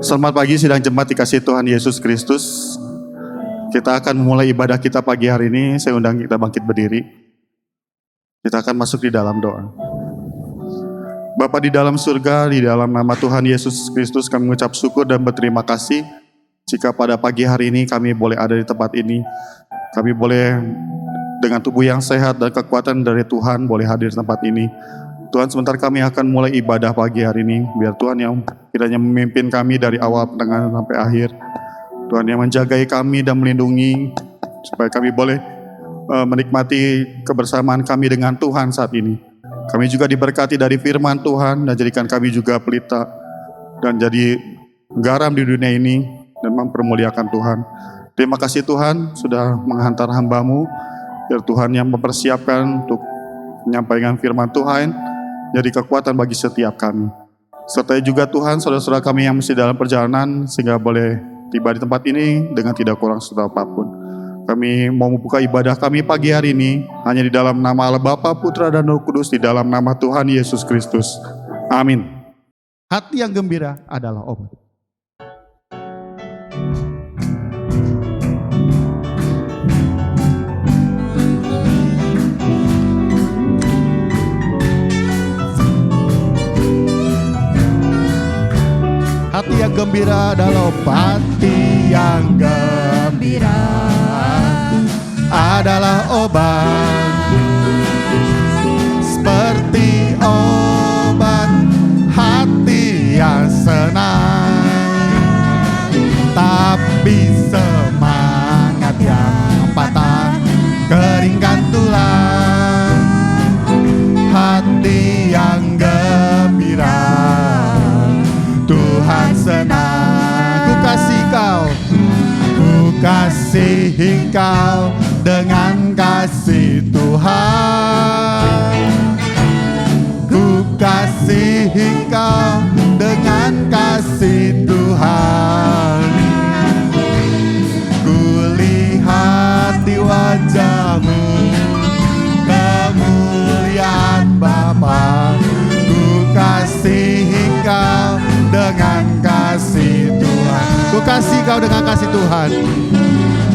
Selamat pagi sidang jemaat dikasihi Tuhan Yesus Kristus. Kita akan memulai ibadah kita pagi hari ini. Saya undang kita bangkit berdiri. Kita akan masuk di dalam doa. Bapa di dalam surga, di dalam nama Tuhan Yesus Kristus kami mengucap syukur dan berterima kasih jika pada pagi hari ini kami boleh ada di tempat ini. Kami boleh dengan tubuh yang sehat dan kekuatan dari Tuhan boleh hadir di tempat ini. Tuhan, sebentar kami akan mulai ibadah pagi hari ini. Biar Tuhan yang kiranya memimpin kami dari awal, pertengahan sampai akhir. Tuhan yang menjagai kami dan melindungi supaya kami boleh menikmati kebersamaan kami dengan Tuhan saat ini. Kami juga diberkati dari firman Tuhan dan jadikan kami juga pelita dan jadi garam di dunia ini dan mempermuliakan Tuhan. Terima kasih Tuhan sudah menghantar hamba-Mu, biar Tuhan yang mempersiapkan untuk menyampaikan firman Tuhan jadi kekuatan bagi setiap kami. Sertai juga Tuhan saudara-saudara kami yang masih dalam perjalanan sehingga boleh tiba di tempat ini dengan tidak kurang serta apapun. Kami mau membuka ibadah kami pagi hari ini hanya di dalam nama Allah Bapa, Putra dan Roh Kudus, di dalam nama Tuhan Yesus Kristus. Amin. Hati yang gembira adalah obat. Hati yang gembira adalah obat. Hati yang gembira adalah obat. Seperti obat hati yang senang, tapi semangat yang patah keringkan tulang. Hati yang gembira Tuhan senang. Ku kasih kau, ku kasihi kau dengan kasih Tuhan. Ku kasihi kau dengan kasih Tuhan. Ku lihat di wajah-Mu kemuliaan Bapa. Ku kasihi kau dengan kasih Tuhan. Ku kasih kau dengan kasih Tuhan.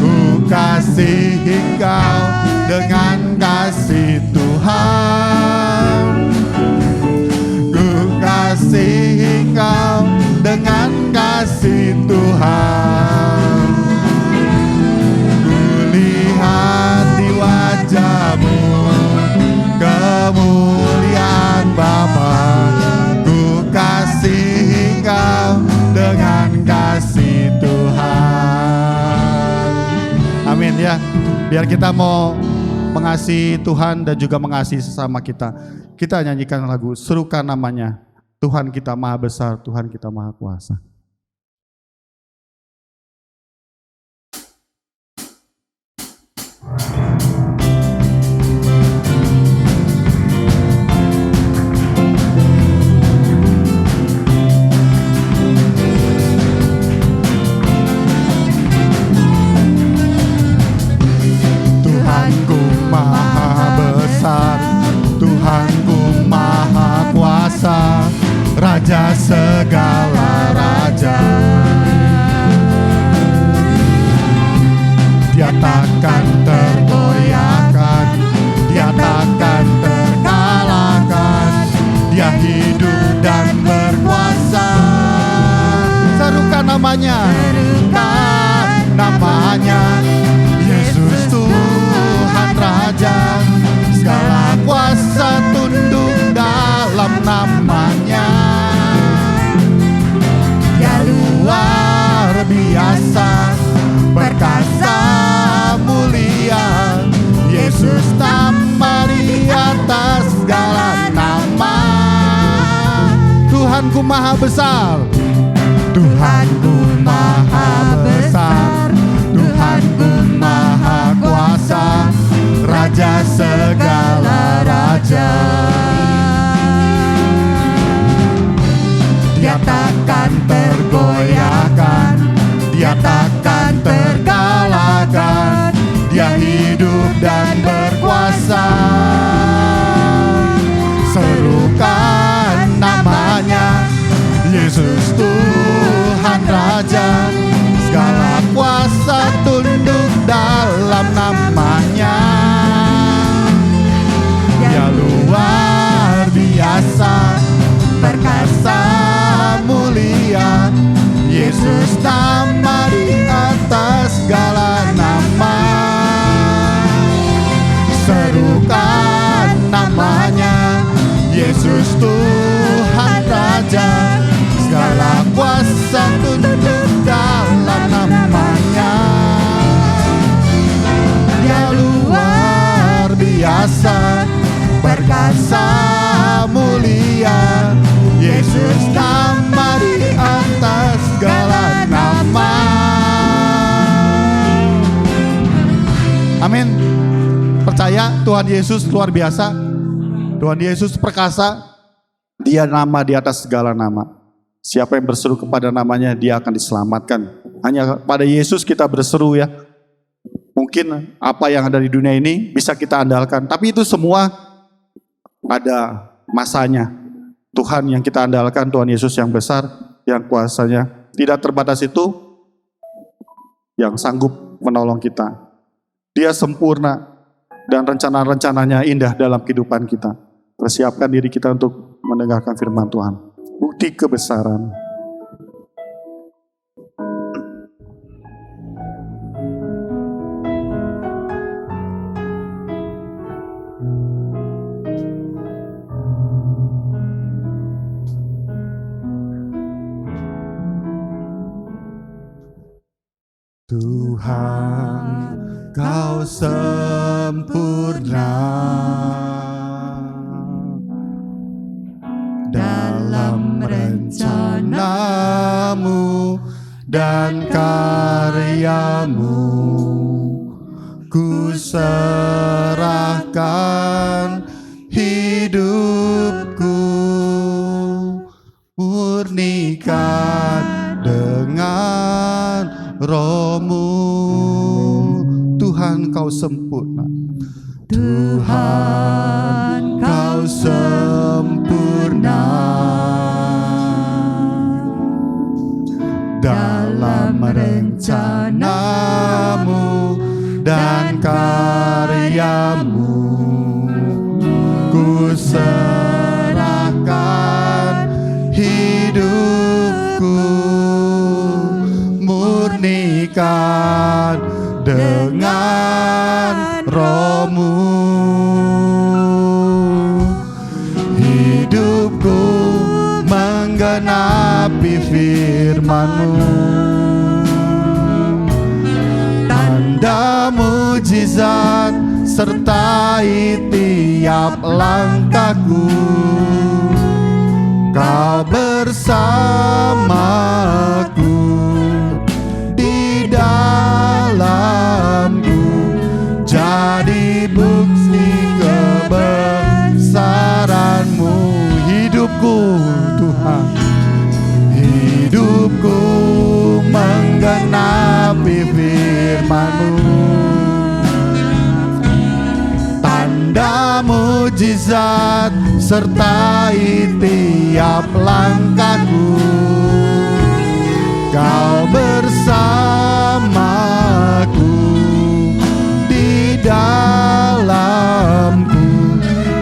Ku kasihi kau dengan kasih Tuhan. Ku kasihi kau dengan kasih Tuhan. Ku lihat di wajah-Mu kemuliaan Bapa. Ku kasihi kau dengan kasih Tuhan. Amin ya. Biar kita mau mengasihi Tuhan dan juga mengasihi sesama kita. Kita nyanyikan lagu, serukan namanya. Tuhan kita maha besar, Tuhan kita maha kuasa. Tuhanku maha besar, Tuhanku maha kuasa, Raja segala raja. Dia takkan tergoyahkan, Dia takkan terkalahkan, Dia hidup dan berkuasa. Serukan namanya, serukan namanya, Yesus Tuhan Raja. Segala kuasa tunduk dalam namanya. Dia luar biasa, perkasa mulia. Yesus nama di atas segala nama. Tuhanku maha besar, Tuhanku maha besar, Tuhanku maha kuasa, Raja segala raja. Dia takkan tergoyahkan, Dia takkan terkalahkan, Dia hidup dan berkuasa. Serukan namanya, Yesus Tuhan mulia. Yesus nama di atas segala nama. Serukan namanya, Yesus Tuhan Raja. Segala kuasa tunduk dalam namanya. Dia luar biasa, perkasa mulia. Yesus nama di atas segala nama. Amin. Percaya Tuhan Yesus luar biasa. Tuhan Yesus perkasa. Dia nama di atas segala nama. Siapa yang berseru kepada namanya, dia akan diselamatkan. Hanya pada Yesus kita berseru ya. Mungkin apa yang ada di dunia ini bisa kita andalkan, tapi itu semua ada masanya. Tuhan yang kita andalkan, Tuhan Yesus yang besar, yang kuasanya tidak terbatas itu, yang sanggup menolong kita. Dia sempurna dan rencana-rencananya indah dalam kehidupan kita. Persiapkan diri kita untuk mendengarkan firman Tuhan. Bukti kebesaran. Tuhan, Kau sempurna dalam rencanamu dan karyamu. Ku serahkan hidupku, murnikan dengan Roh-Mu. Tuhan, Kau sempurna. Tuhan, Kau sempurna dalam rencanamu dan karyamu. Ku serahkan hidupku, murnikan dengan Roh-Mu. Hidupku menggenapi firman-Mu. Tanda mujizat sertai tiap langkahku. Kau bersamaku di dalamku, jadi bukti kebesaran-Mu. Hidupku Tuhan, hidupku menggenapi firman-Mu. Tanda mujizat sertai tiap langkahku. Kau bersamaku di dalamku,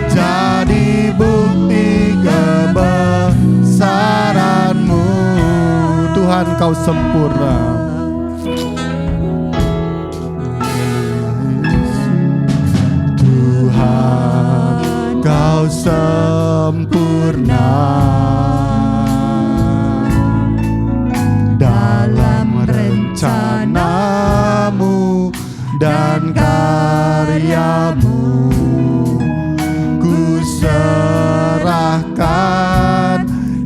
jadi bukti kebesaran-Mu. Tuhan, Kau sempurna. Tuhan, Kau sempurna dalam rencanamu dan karyamu. Ku serahkan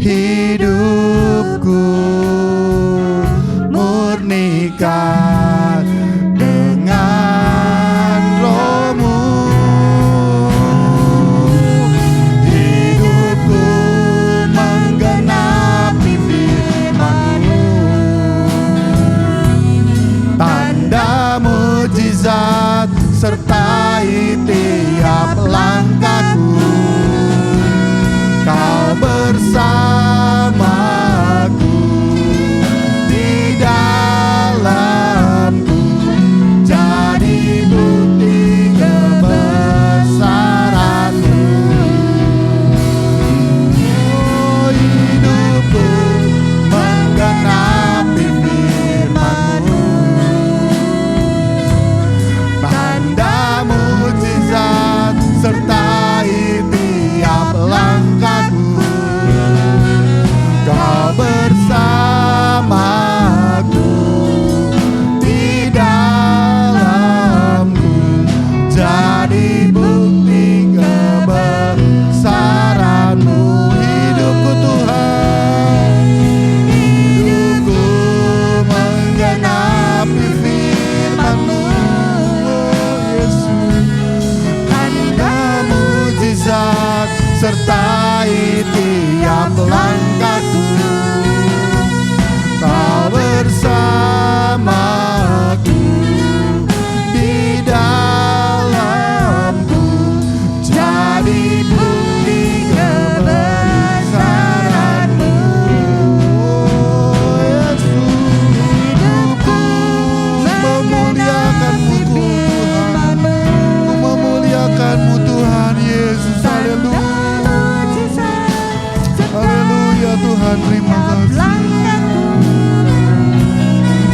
hidupku, murnikan dengan Roh-Mu. Hidupku menggenapi firman-Mu. Tanda mujizat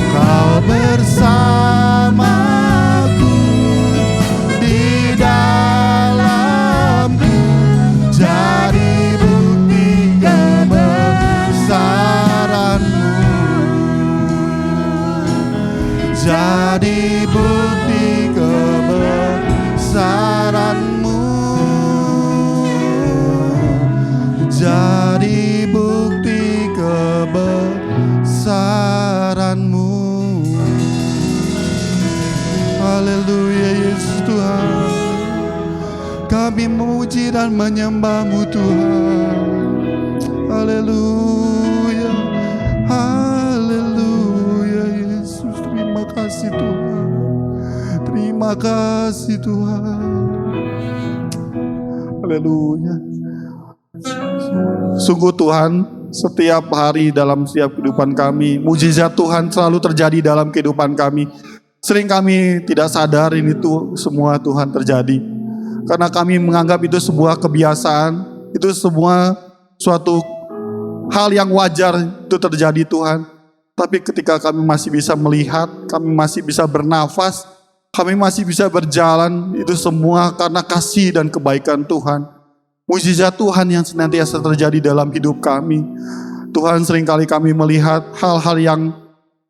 Kau bersamaku di dalamku, jadi bukti kebesaranmu, jadi bukti kebesaranmu, jadi bukti kebesaranmu. Haleluya Yesus Tuhan, kami memuji dan menyembah-Mu Tuhan. Haleluya, haleluya Yesus, terima kasih Tuhan, terima kasih Tuhan. Haleluya. Sungguh Tuhan, setiap hari dalam setiap kehidupan kami, mujizat Tuhan selalu terjadi dalam kehidupan kami. Sering kami tidak sadar ini tuh semua Tuhan terjadi, karena kami menganggap itu sebuah kebiasaan, itu semua suatu hal yang wajar itu terjadi Tuhan. Tapi ketika kami masih bisa melihat, kami masih bisa bernafas, kami masih bisa berjalan, itu semua karena kasih dan kebaikan Tuhan. Mujizat Tuhan yang senantiasa terjadi dalam hidup kami. Tuhan, seringkali kami melihat hal-hal yang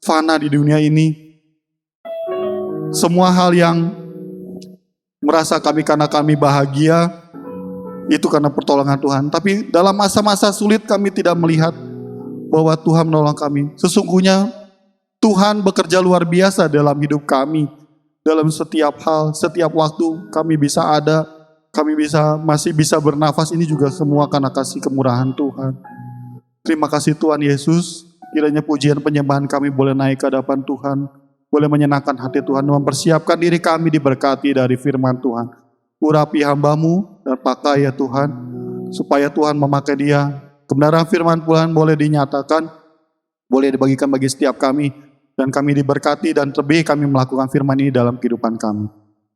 fana di dunia ini. Semua hal yang merasa karena kami bahagia, itu karena pertolongan Tuhan. Tapi dalam masa-masa sulit kami tidak melihat bahwa Tuhan menolong kami. Sesungguhnya Tuhan bekerja luar biasa dalam hidup kami. Dalam setiap hal, setiap waktu kami bisa ada, kami masih bisa bernafas, ini juga semua karena kasih kemurahan Tuhan. Terima kasih Tuhan Yesus. Kiranya pujian penyembahan kami boleh naik ke hadapan Tuhan, boleh menyenangkan hati Tuhan, mempersiapkan diri kami diberkati dari firman Tuhan. Urapi hamba-Mu dan pakai ya Tuhan, supaya Tuhan memakai dia. Kebenaran firman Tuhan boleh dinyatakan, boleh dibagikan bagi setiap kami, dan kami diberkati dan lebih kami melakukan firman ini dalam kehidupan kami.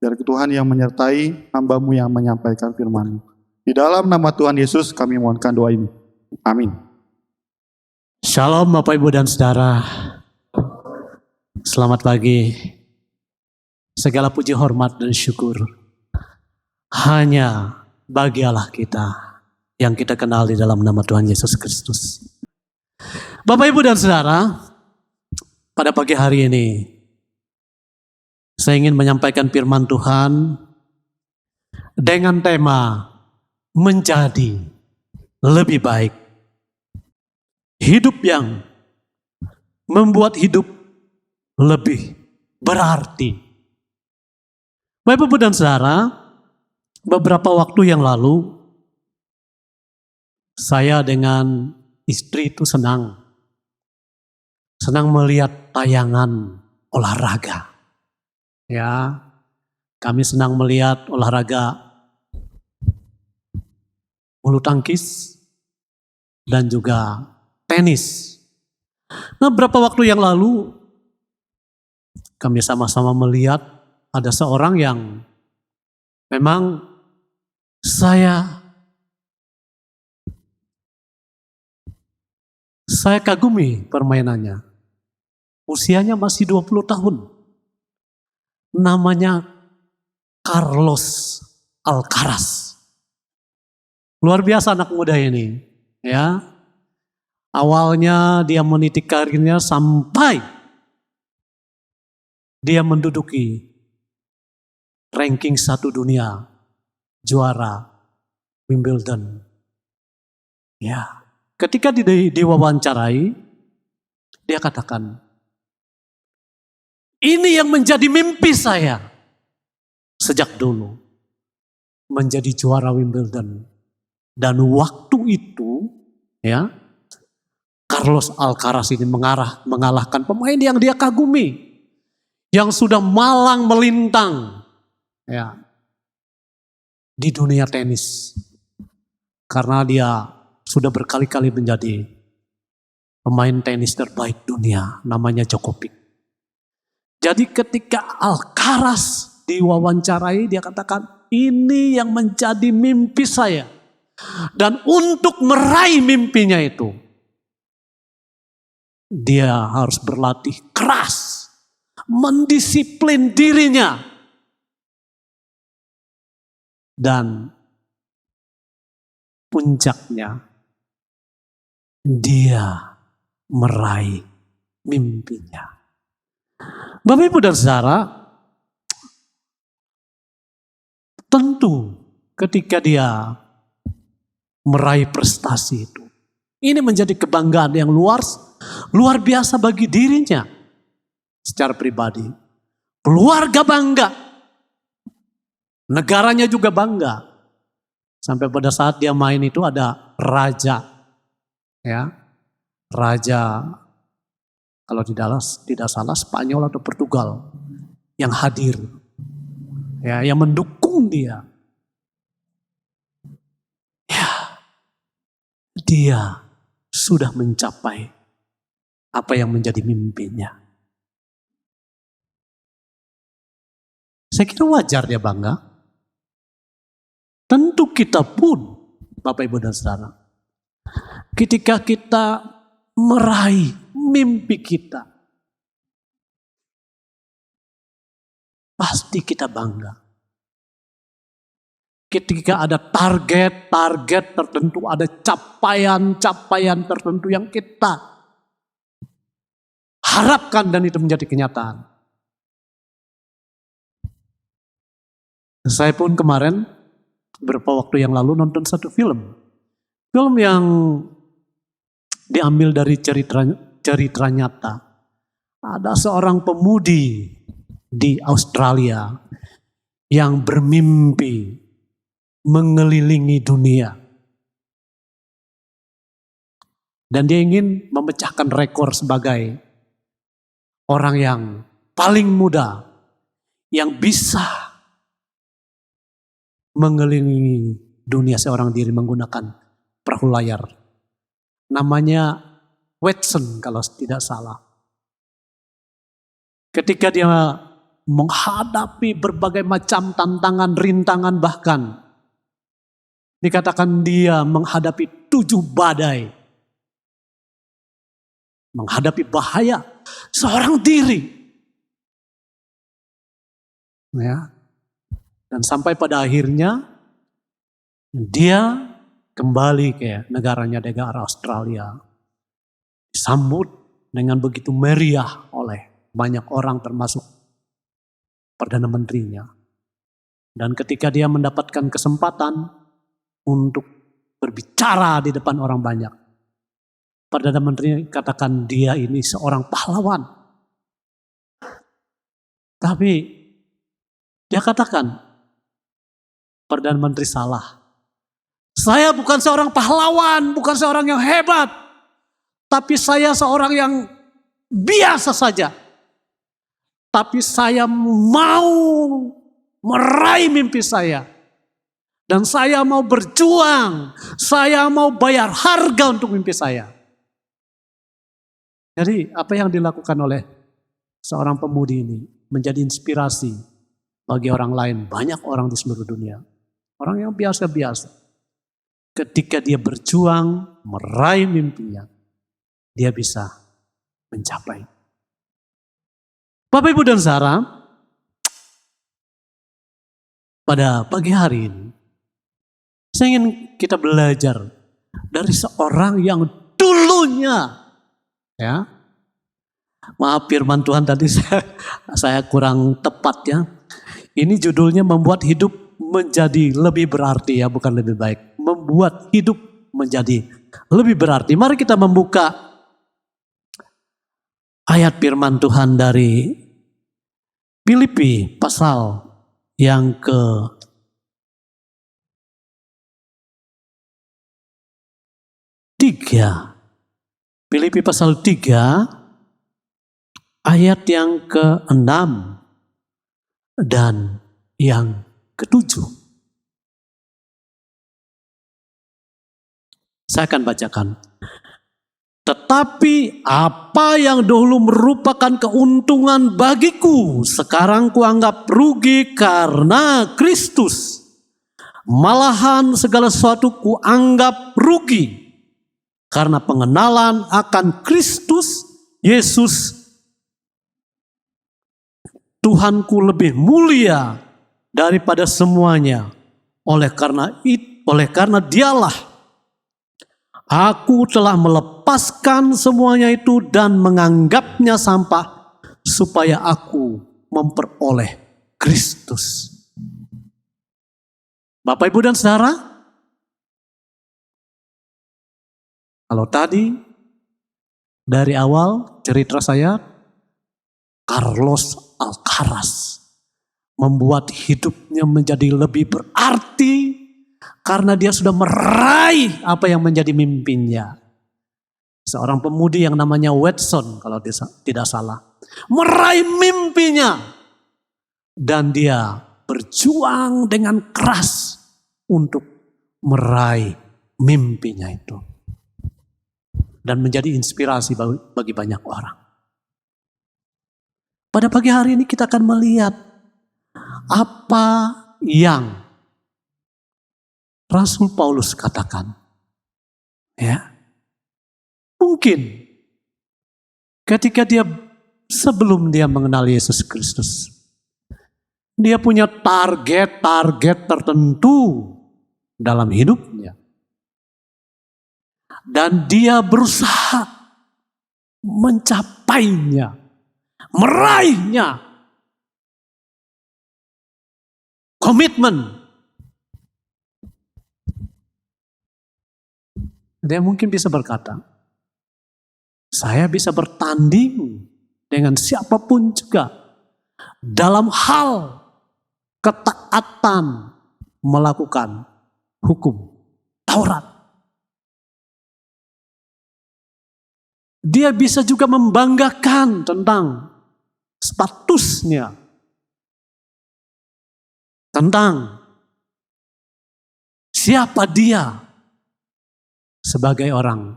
Biar Tuhan yang menyertai hamba-Mu yang menyampaikan firman-Mu. Di dalam nama Tuhan Yesus kami mohonkan doa ini. Amin. Shalom Bapak Ibu dan Saudara. Selamat pagi. Segala puji hormat dan syukur hanya bagi Allah kita yang kita kenal di dalam nama Tuhan Yesus Kristus. Bapak Ibu dan Saudara, pada pagi hari ini saya ingin menyampaikan firman Tuhan dengan tema menjadi lebih baik. Hidup yang membuat hidup lebih berarti. Bapak Ibu dan Saudara, beberapa waktu yang lalu saya dengan istri itu senang melihat tayangan olahraga. Ya, kami senang melihat olahraga bulu tangkis dan juga tenis. Nah, beberapa waktu yang lalu kami sama-sama melihat ada seorang yang memang saya kagumi permainannya. Usianya masih 20 tahun. Namanya Carlos Alcaraz. Luar biasa anak muda ini, ya. Awalnya dia meniti karirnya sampai dia menduduki ranking 1 dunia, juara Wimbledon. Ya, ketika diwawancarai, dia katakan, ini yang menjadi mimpi saya sejak dulu, menjadi juara Wimbledon. Dan waktu itu, ya, Carlos Alcaraz ini mengalahkan pemain yang dia kagumi, yang sudah malang melintang, ya, di dunia tenis, karena dia sudah berkali-kali menjadi pemain tenis terbaik dunia, namanya Djokovic. Jadi ketika Alcaraz diwawancarai, dia katakan, ini yang menjadi mimpi saya. Dan untuk meraih mimpinya itu, dia harus berlatih keras, mendisiplin dirinya, dan puncaknya dia meraih mimpinya. Bapak, Ibu, dan Saudara, tentu ketika dia meraih prestasi itu, ini menjadi kebanggaan yang luar biasa bagi dirinya secara pribadi. Keluarga bangga, negaranya juga bangga. Sampai pada saat dia main itu ada raja, ya, raja kalau tidak salah Spanyol atau Portugal yang hadir, ya, yang mendukung dia. Ya, dia sudah mencapai apa yang menjadi mimpinya. Saya kira wajar dia bangga. Tentu kita pun, Bapak, Ibu, dan Saudara, ketika kita meraih mimpi kita, pasti kita bangga. Ketika ada target tertentu, ada capaian tertentu yang kita harapkan dan itu menjadi kenyataan. Saya pun kemarin beberapa waktu yang lalu nonton satu film yang diambil dari cerita nyata. Ada seorang pemudi di Australia yang bermimpi mengelilingi dunia. Dan dia ingin memecahkan rekor sebagai orang yang paling muda yang bisa mengelilingi dunia seorang diri menggunakan perahu layar. Namanya Watson kalau tidak salah. Ketika dia menghadapi berbagai macam tantangan, rintangan, bahkan dikatakan dia menghadapi 7 badai. Menghadapi bahaya seorang diri. Ya. Dan sampai pada akhirnya dia kembali ke negara Australia. Disambut dengan begitu meriah oleh banyak orang termasuk Perdana Menterinya. Dan ketika dia mendapatkan kesempatan untuk berbicara di depan orang banyak, Perdana Menteri katakan dia ini seorang pahlawan. Tapi dia katakan, Perdana Menteri salah. Saya bukan seorang pahlawan, bukan seorang yang hebat. Tapi saya seorang yang biasa saja. Tapi saya mau meraih mimpi saya. Dan saya mau berjuang. Saya mau bayar harga untuk mimpi saya. Jadi apa yang dilakukan oleh seorang pemudi ini menjadi inspirasi bagi orang lain. Banyak orang di seluruh dunia. Orang yang biasa-biasa. Ketika dia berjuang meraih mimpinya, dia bisa mencapai. Bapak, Ibu, dan Saudara, pada pagi hari ini, saya ingin kita belajar dari seorang yang dulunya, ya, maaf firman Tuhan tadi saya kurang tepat ya. Ini judulnya membuat hidup menjadi lebih berarti ya, bukan lebih baik. Membuat hidup menjadi lebih berarti. Mari kita membuka ayat firman Tuhan dari Filipi pasal yang ke-3. Filipi pasal 3 ayat yang ke-6 dan yang ke-7. Saya akan bacakan. Tetapi apa yang dahulu merupakan keuntungan bagiku, sekarang kuanggap rugi karena Kristus. Malahan segala sesuatu kuanggap rugi karena pengenalan akan Kristus Yesus Tuhanku lebih mulia daripada semuanya. Oleh karena dialah aku telah melepaskan semuanya itu dan menganggapnya sampah supaya aku memperoleh Kristus. Bapak, Ibu, dan saudara, kalau tadi dari awal cerita saya, Carlos Alcaraz membuat hidupnya menjadi lebih berarti karena dia sudah meraih apa yang menjadi mimpinya. Seorang pemudi yang namanya Watson, kalau tidak salah, meraih mimpinya dan dia berjuang dengan keras untuk meraih mimpinya itu dan menjadi inspirasi bagi banyak orang. Pada pagi hari ini kita akan melihat apa yang Rasul Paulus katakan. Ya. Mungkin ketika sebelum dia mengenal Yesus Kristus, dia punya target-target tertentu dalam hidupnya. Dan dia berusaha mencapainya, meraihnya. Komitmen. Dia mungkin bisa berkata, saya bisa bertanding dengan siapapun juga dalam hal ketaatan melakukan hukum Taurat. Dia bisa juga membanggakan tentang statusnya, tentang siapa dia sebagai orang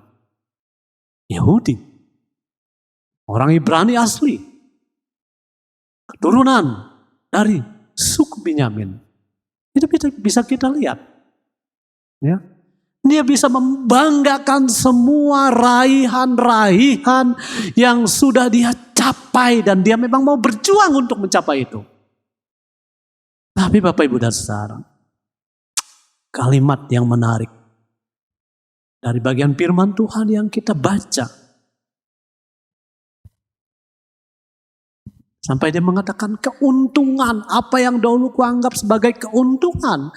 Yahudi, orang Ibrani asli, keturunan dari suku Benyamin. Itu bisa kita lihat. Ya. Dia bisa membanggakan semua raihan-raihan yang sudah dia capai dan dia memang mau berjuang untuk mencapai itu. Tapi Bapak, Ibu, dan saudara, kalimat yang menarik dari bagian firman Tuhan yang kita baca. Sampai dia mengatakan keuntungan, apa yang dahulu kuanggap sebagai keuntungan.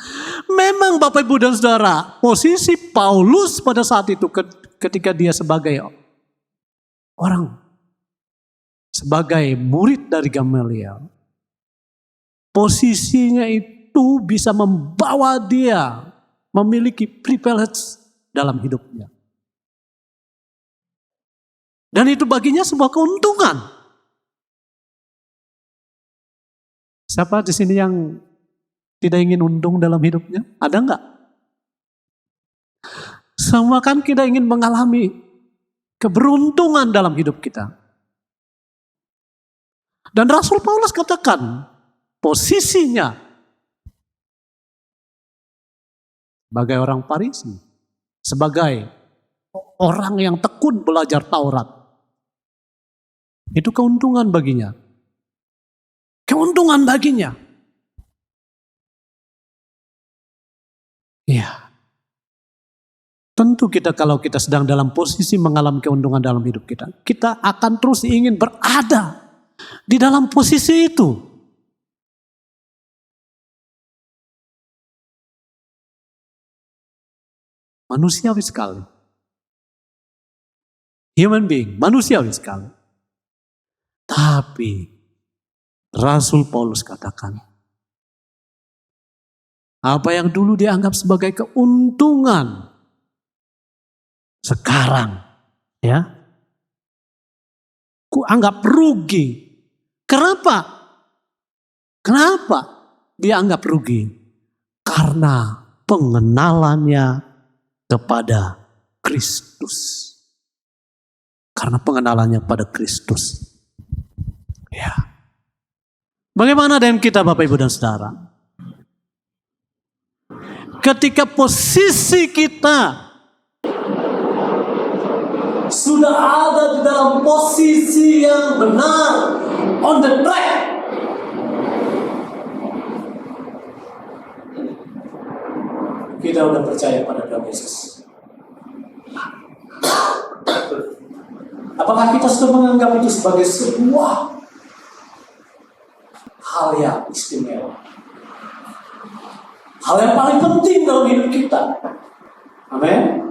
Memang Bapak, Ibu, dan saudara, posisi Paulus pada saat itu ketika dia sebagai murid dari Gamaliel, posisinya itu bisa membawa dia memiliki privilege dalam hidupnya. Dan itu baginya sebuah keuntungan. Siapa di sini yang tidak ingin untung dalam hidupnya? Ada enggak? Semua kan kita ingin mengalami keberuntungan dalam hidup kita. Dan Rasul Paulus katakan posisinya sebagai orang Farisi, sebagai orang yang tekun belajar Taurat, itu keuntungan baginya. Keuntungan baginya. Ya. Tentu kalau kita sedang dalam posisi mengalami keuntungan dalam hidup kita, kita akan terus ingin berada di dalam posisi itu. Manusiawi sekali. Human being, manusiawi sekali. Tapi Rasul Paulus katakan, apa yang dulu dianggap sebagai keuntungan, sekarang ya, ku anggap rugi. Kenapa? Kenapa dia anggap rugi? Karena pengenalannya kepada Kristus. Karena pengenalannya pada Kristus. Ya. Bagaimana dengan kita Bapak, Ibu, dan saudara? Ketika posisi kita sudah ada di dalam posisi yang benar, on the track. Kita udah percaya pada Tuhan Yesus. Apakah kita sudah menganggap itu sebagai sebuah hal yang istimewa? Hal yang paling penting dalam hidup kita. Amin.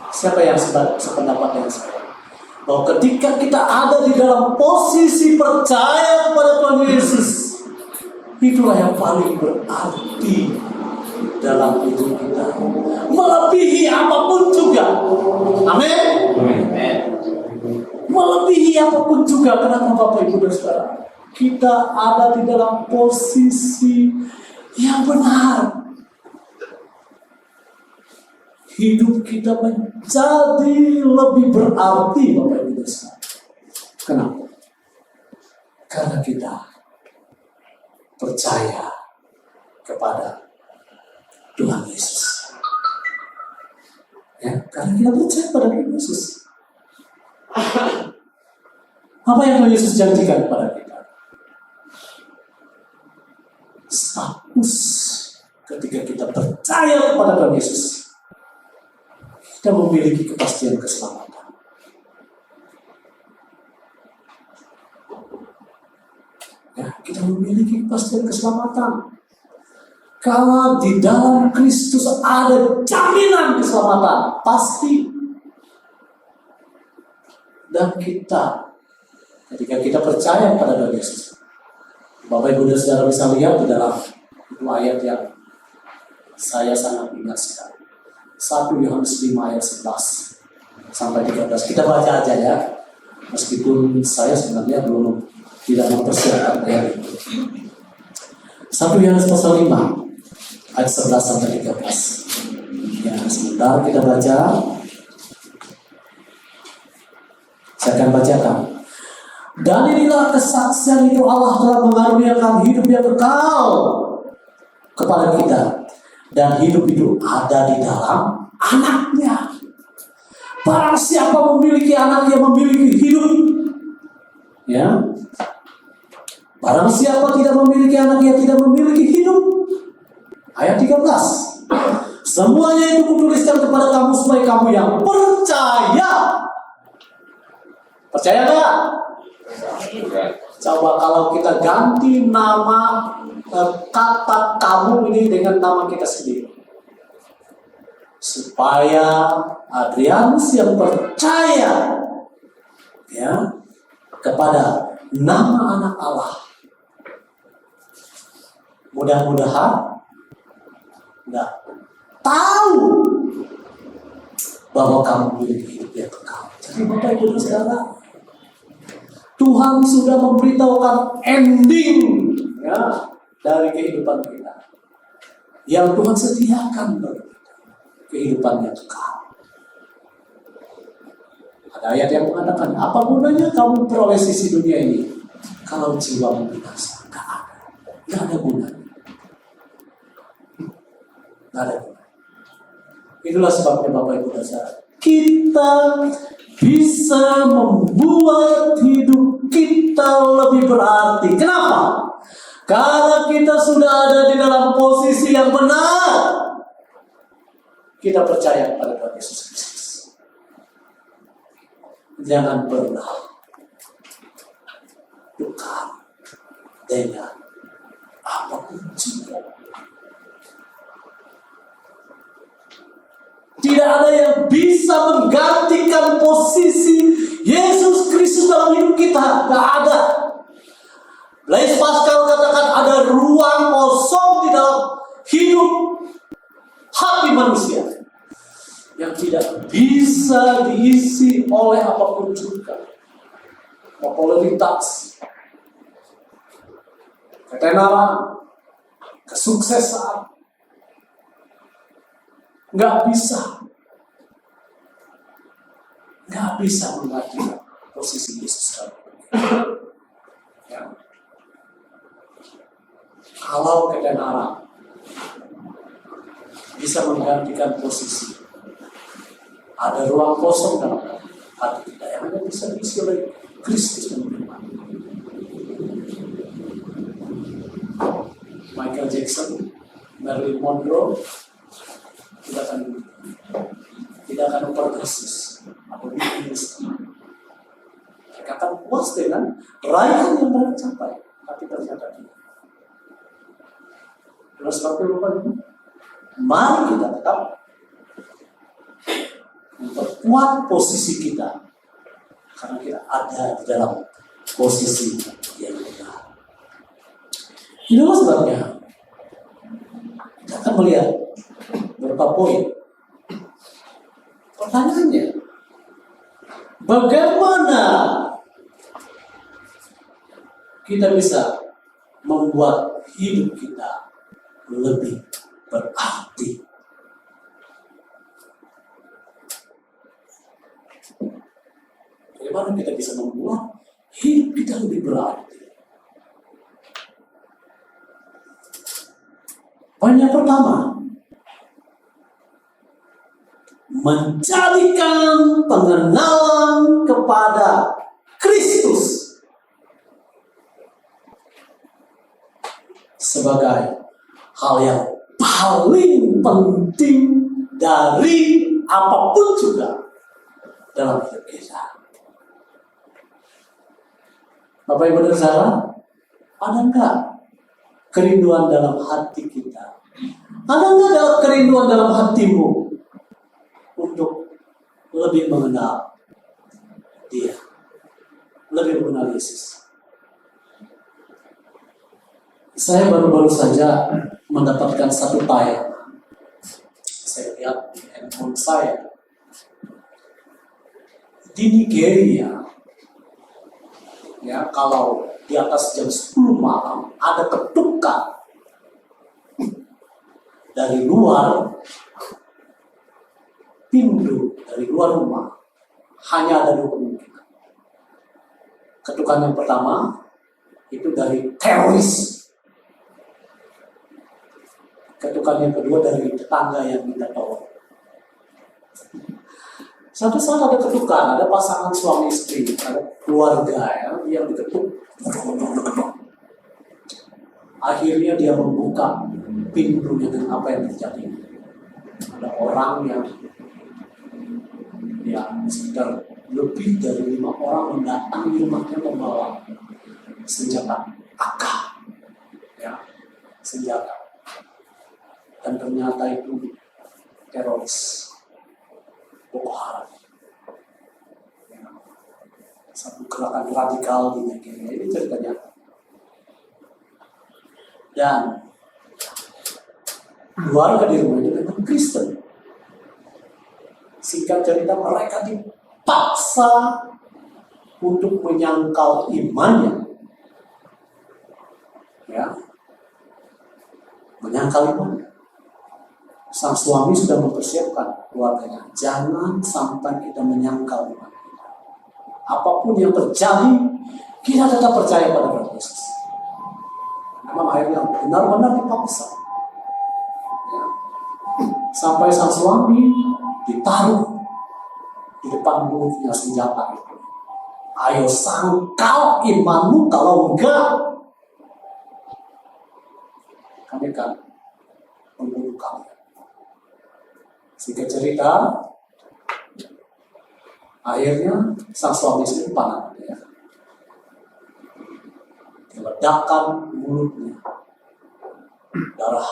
Siapa yang sependapat dengan saya? Bahwa ketika kita ada di dalam posisi percaya kepada Tuhan Yesus, itulah yang paling berarti dalam hidup kita. Melebihi apapun juga. Amin. Melebihi apapun juga. Kenapa Bapak Ibu dan Saudara? Kita ada di dalam posisi yang benar. Hidup kita menjadi lebih berarti, Bapak Ibu dan Saudara. Kenapa? Karena kita percaya kepada Tuhan Yesus. Ya, karena kita percaya pada Tuhan Yesus. Apa yang Tuhan Yesus janjikan kepada kita? Status ketika kita percaya kepada Tuhan Yesus, kita memiliki kepastian keselamatan. Ya, kita memiliki kepastian keselamatan. Kalau di dalam Kristus ada jaminan keselamatan, pasti. Dan kita, ketika kita percaya pada Tuhan Yesus, Bapak Ibu dan Saudara bisa lihat di dalam itu ayat yang saya sangat ingat sekali. 1 Yohanes 5 ayat 11 sampai 13. Kita baca aja ya. Meskipun saya sebenarnya belum tidak mempersiapkan ayat itu. 1 Yohanes pasal 5 ayat 11 sampai 13. Ya, sebentar kita baca. Saya akan bacakan. Dan inilah kesaksian itu Allah telah mengaruniakan hidup yang kekal kepada kita. Dan hidup itu ada di dalam anaknya. Barang siapa memiliki anak yang memiliki hidup. Ya. Barang siapa tidak memiliki anak yang tidak memiliki hidup. Ayat 13. Semuanya itu kutuliskan kepada kamu supaya kamu yang percaya. Percaya gak? Coba kalau kita ganti nama kata kamu ini dengan nama kita sendiri. Supaya Adrianus yang percaya ya kepada nama anak Allah. Mudah-mudahan nggak tahu bahwa kamu memiliki hidup yang kekal. Jadi Bapak Ibu dan Saudara, Tuhan sudah memberitahukan ending ya dari kehidupan kita yang Tuhan sediakan bagi kita, kehidupan yang kekal. Ada ayat yang mengatakan, apa gunanya kamu peroleh sisi dunia ini kalau jiwamu binasa? Nggak ada gunanya. Nggak ada gunanya. Itulah sebabnya Bapak Ibu dan Saudara, kita bisa membuat hidup kita lebih berarti. Kenapa? Karena kita sudah ada di dalam posisi yang benar. Kita percaya pada Tuhan Yesus Kristus. Jangan pernah tukar dengan apapun juga. Tidak ada yang bisa menggantikan posisi Yesus Kristus dalam hidup kita. Tidak ada. Blaise Pascal katakan ada ruang kosong di dalam hidup hati manusia yang tidak bisa diisi oleh apapun juga. Popularitas, ketenaran, kesuksesan, nggak bisa menggantikan posisi Yesus dalam ya. Kalau ketenaran bisa menggantikan posisi, ada ruang kosong dalam hati kita yang hanya bisa diisi oleh Kristus dan firman. Michael Jackson, Marilyn Monroe tidak akan progresis atau industri. Mereka akan puas dengan raihan yang mereka capai, tapi ternyata tidak. Terus sebabnya mari kita tetap memperkuat posisi kita, karena kita ada di dalam posisi yang benar. Inilah sebabnya kita akan melihat beberapa poin. Pertanyaannya, bagaimana kita bisa membuat hidup kita lebih berarti? Bagaimana kita bisa membuat hidup kita lebih berarti? Poin yang pertama, menjadikan pengenalan kepada Kristus sebagai hal yang paling penting dari apapun juga dalam hidup kita. Bapak Ibu dan Saudara, ada enggak kerinduan dalam hati kita? Ada enggak kerinduan dalam hatimu untuk lebih mengenal Dia, lebih mengenal Yesus? Saya baru-baru saja mendapatkan satu tayangan. Saya lihat di handphone saya. Di Nigeria, ya, kalau di atas jam 10 malam ada ketukan dari luar pintu, dari luar rumah, hanya ada dua kemungkinan. Ketukan yang pertama itu dari teroris. Ketukan yang kedua dari tetangga yang minta tolong. Satu saat ada ketukan, ada pasangan suami istri, ada keluarga yang diketuk. Akhirnya dia membuka pintunya dengan apa yang terjadi. Ada orang yang sekitar lebih dari 5 orang mendatangi rumahnya membawa senjata AK, ya, senjata. Dan ternyata itu teroris Boko Haram, ya, satu gerakan radikal di Nigeria. Ini ceritanya. Dan keluarga di rumah itu memang Kristen. Singkat cerita, mereka dipaksa untuk menyangkal imannya, ya, menyangkal imannya. Sang suami sudah mempersiapkan keluarganya, jangan sampai kita menyangkal iman kita. Apapun yang terjadi, kita tetap percaya pada Yesus. Memang akhirnya benar-benar dipaksa, ya. Sampai sang suami ditaruh di depan mulutnya senjata itu. Ayo sangkal imanmu, kalau enggak kami akan membunuh kamu. Singkat cerita, akhirnya sang suami istri panas, ya. Diledakkan mulutnya, darah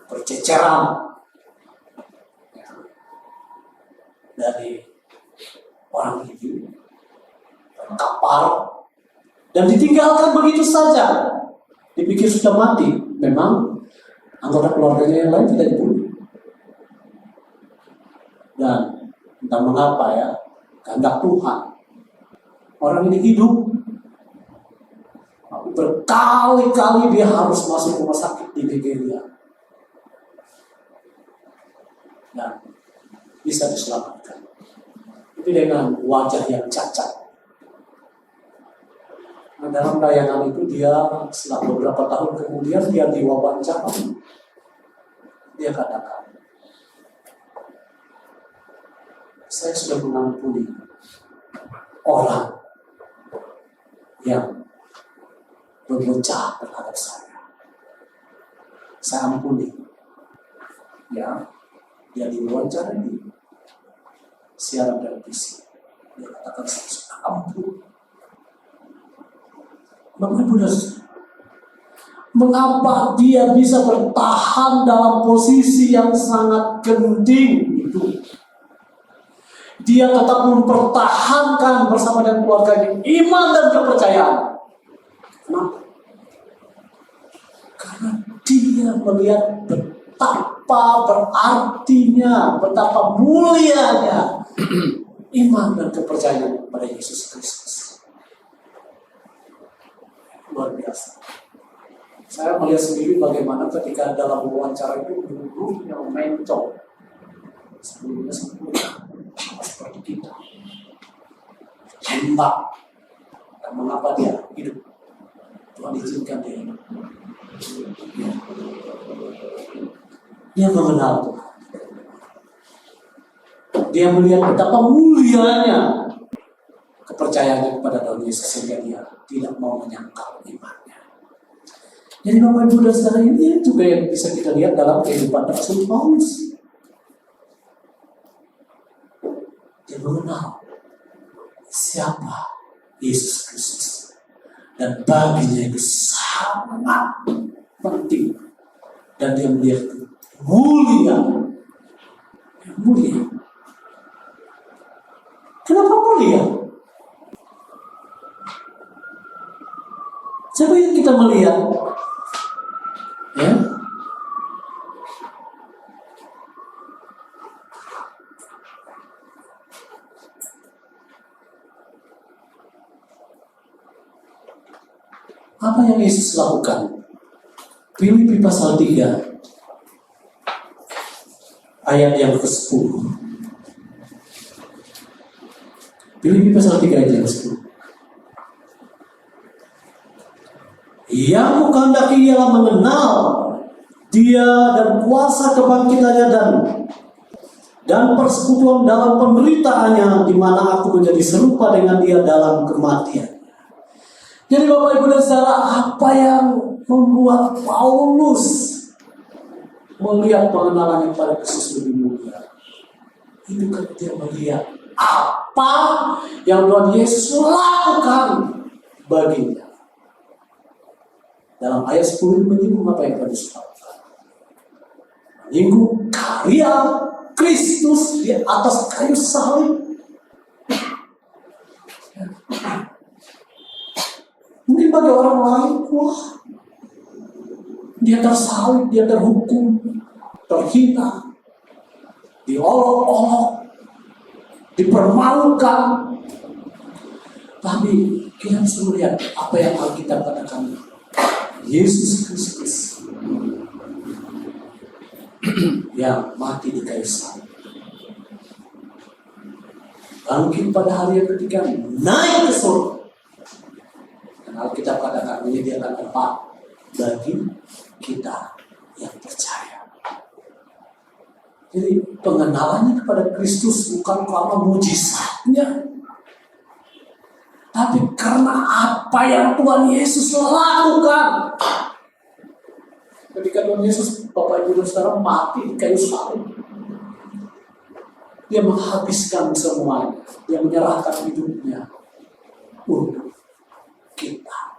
berceceran, ya, dari orang itu terkapar dan ditinggalkan begitu saja. Dipikir sudah mati, memang anggota keluarganya yang lain tidak dibunuh. Dan entah mengapa, ya, kehendak Tuhan, orang ini hidup. Berkali-kali dia harus masuk rumah sakit di Nigeria dan bisa diselamatkan. Itu dengan wajah yang cacat. Nah, dalam tayangan itu dia setelah beberapa tahun kemudian dia diwawancara. Dia katakan, saya sudah mengampuni orang yang berbuat jahat terhadap saya ampuni. Ya, dia diwawancara di siaran televisi. Dia katakan saya sudah ampun. Bapak Ibu dan Saudara, mengapa dia bisa bertahan dalam posisi yang sangat genting itu? Dia tetap mempertahankan bersama dengan keluarganya iman dan kepercayaan. Kenapa? Karena dia melihat betapa berartinya, betapa mulianya iman dan kepercayaan pada Yesus Kristus. Luar biasa. Saya melihat sendiri bagaimana ketika dalam wawancara itu dulunya mencong. Sebelumnya sempurna. Seperti kita. Tembak. Dan mengapa dia hidup? Tuhan izinkan dia hidup. Dia mengenal Tuhan. Dia melihat betapa mulianya kepercayaannya kepada Tuhan Yesus sehingga dia tidak mau menyangkal imannya. Jadi Bapak Ibu dan Saudara, ini juga yang bisa kita lihat dalam kehidupan Rasul Paulus. Dia mengenal siapa Yesus Kristus dan baginya itu sangat penting dan dia melihat mulia. Kenapa mulia? Siapa yang kita melihat? Ya. Apa yang Yesus lakukan? Filipi pasal 3 ayat yang ke-10. Filipi pasal 3 ayat yang ke-10. Yang kukehendaki ialah mengenal Dia dan kuasa kebangkitannya dan persekutuan dalam penderitaannya, di mana aku menjadi serupa dengan Dia dalam kematian. Jadi Bapak Ibu dan Saudara, apa yang membuat Paulus melihat pengenalannya pada Kristus lebih mulia? Itu kan dia melihat apa yang Tuhan Yesus lakukan baginya. Dalam ayat 10 menyinggung apa yang tadi disebutkan. Menyinggung karya Kristus di atas kayu salib. Mungkin bagi orang lain, wah, dia tersalib, dia terhukum, terhina, diolok-olok, dipermalukan. Tapi kita harus melihat apa yang Alkitab katakan. Yesus Kristus yang mati di kayu salib, bangkit pada hari yang ketiga, naik ke surga. Dan Alkitab katakan menyediakan tempat bagi kita yang percaya. Jadi pengenalannya kepada Kristus bukan karena mujizatnya, tapi karena apa yang Tuhan Yesus lakukan. Ketika Tuhan Yesus, Bapak Ibu dan Saudara, mati di kayu salib, Dia menghabiskan semuanya. Dia menyerahkan hidupnya untuk kita.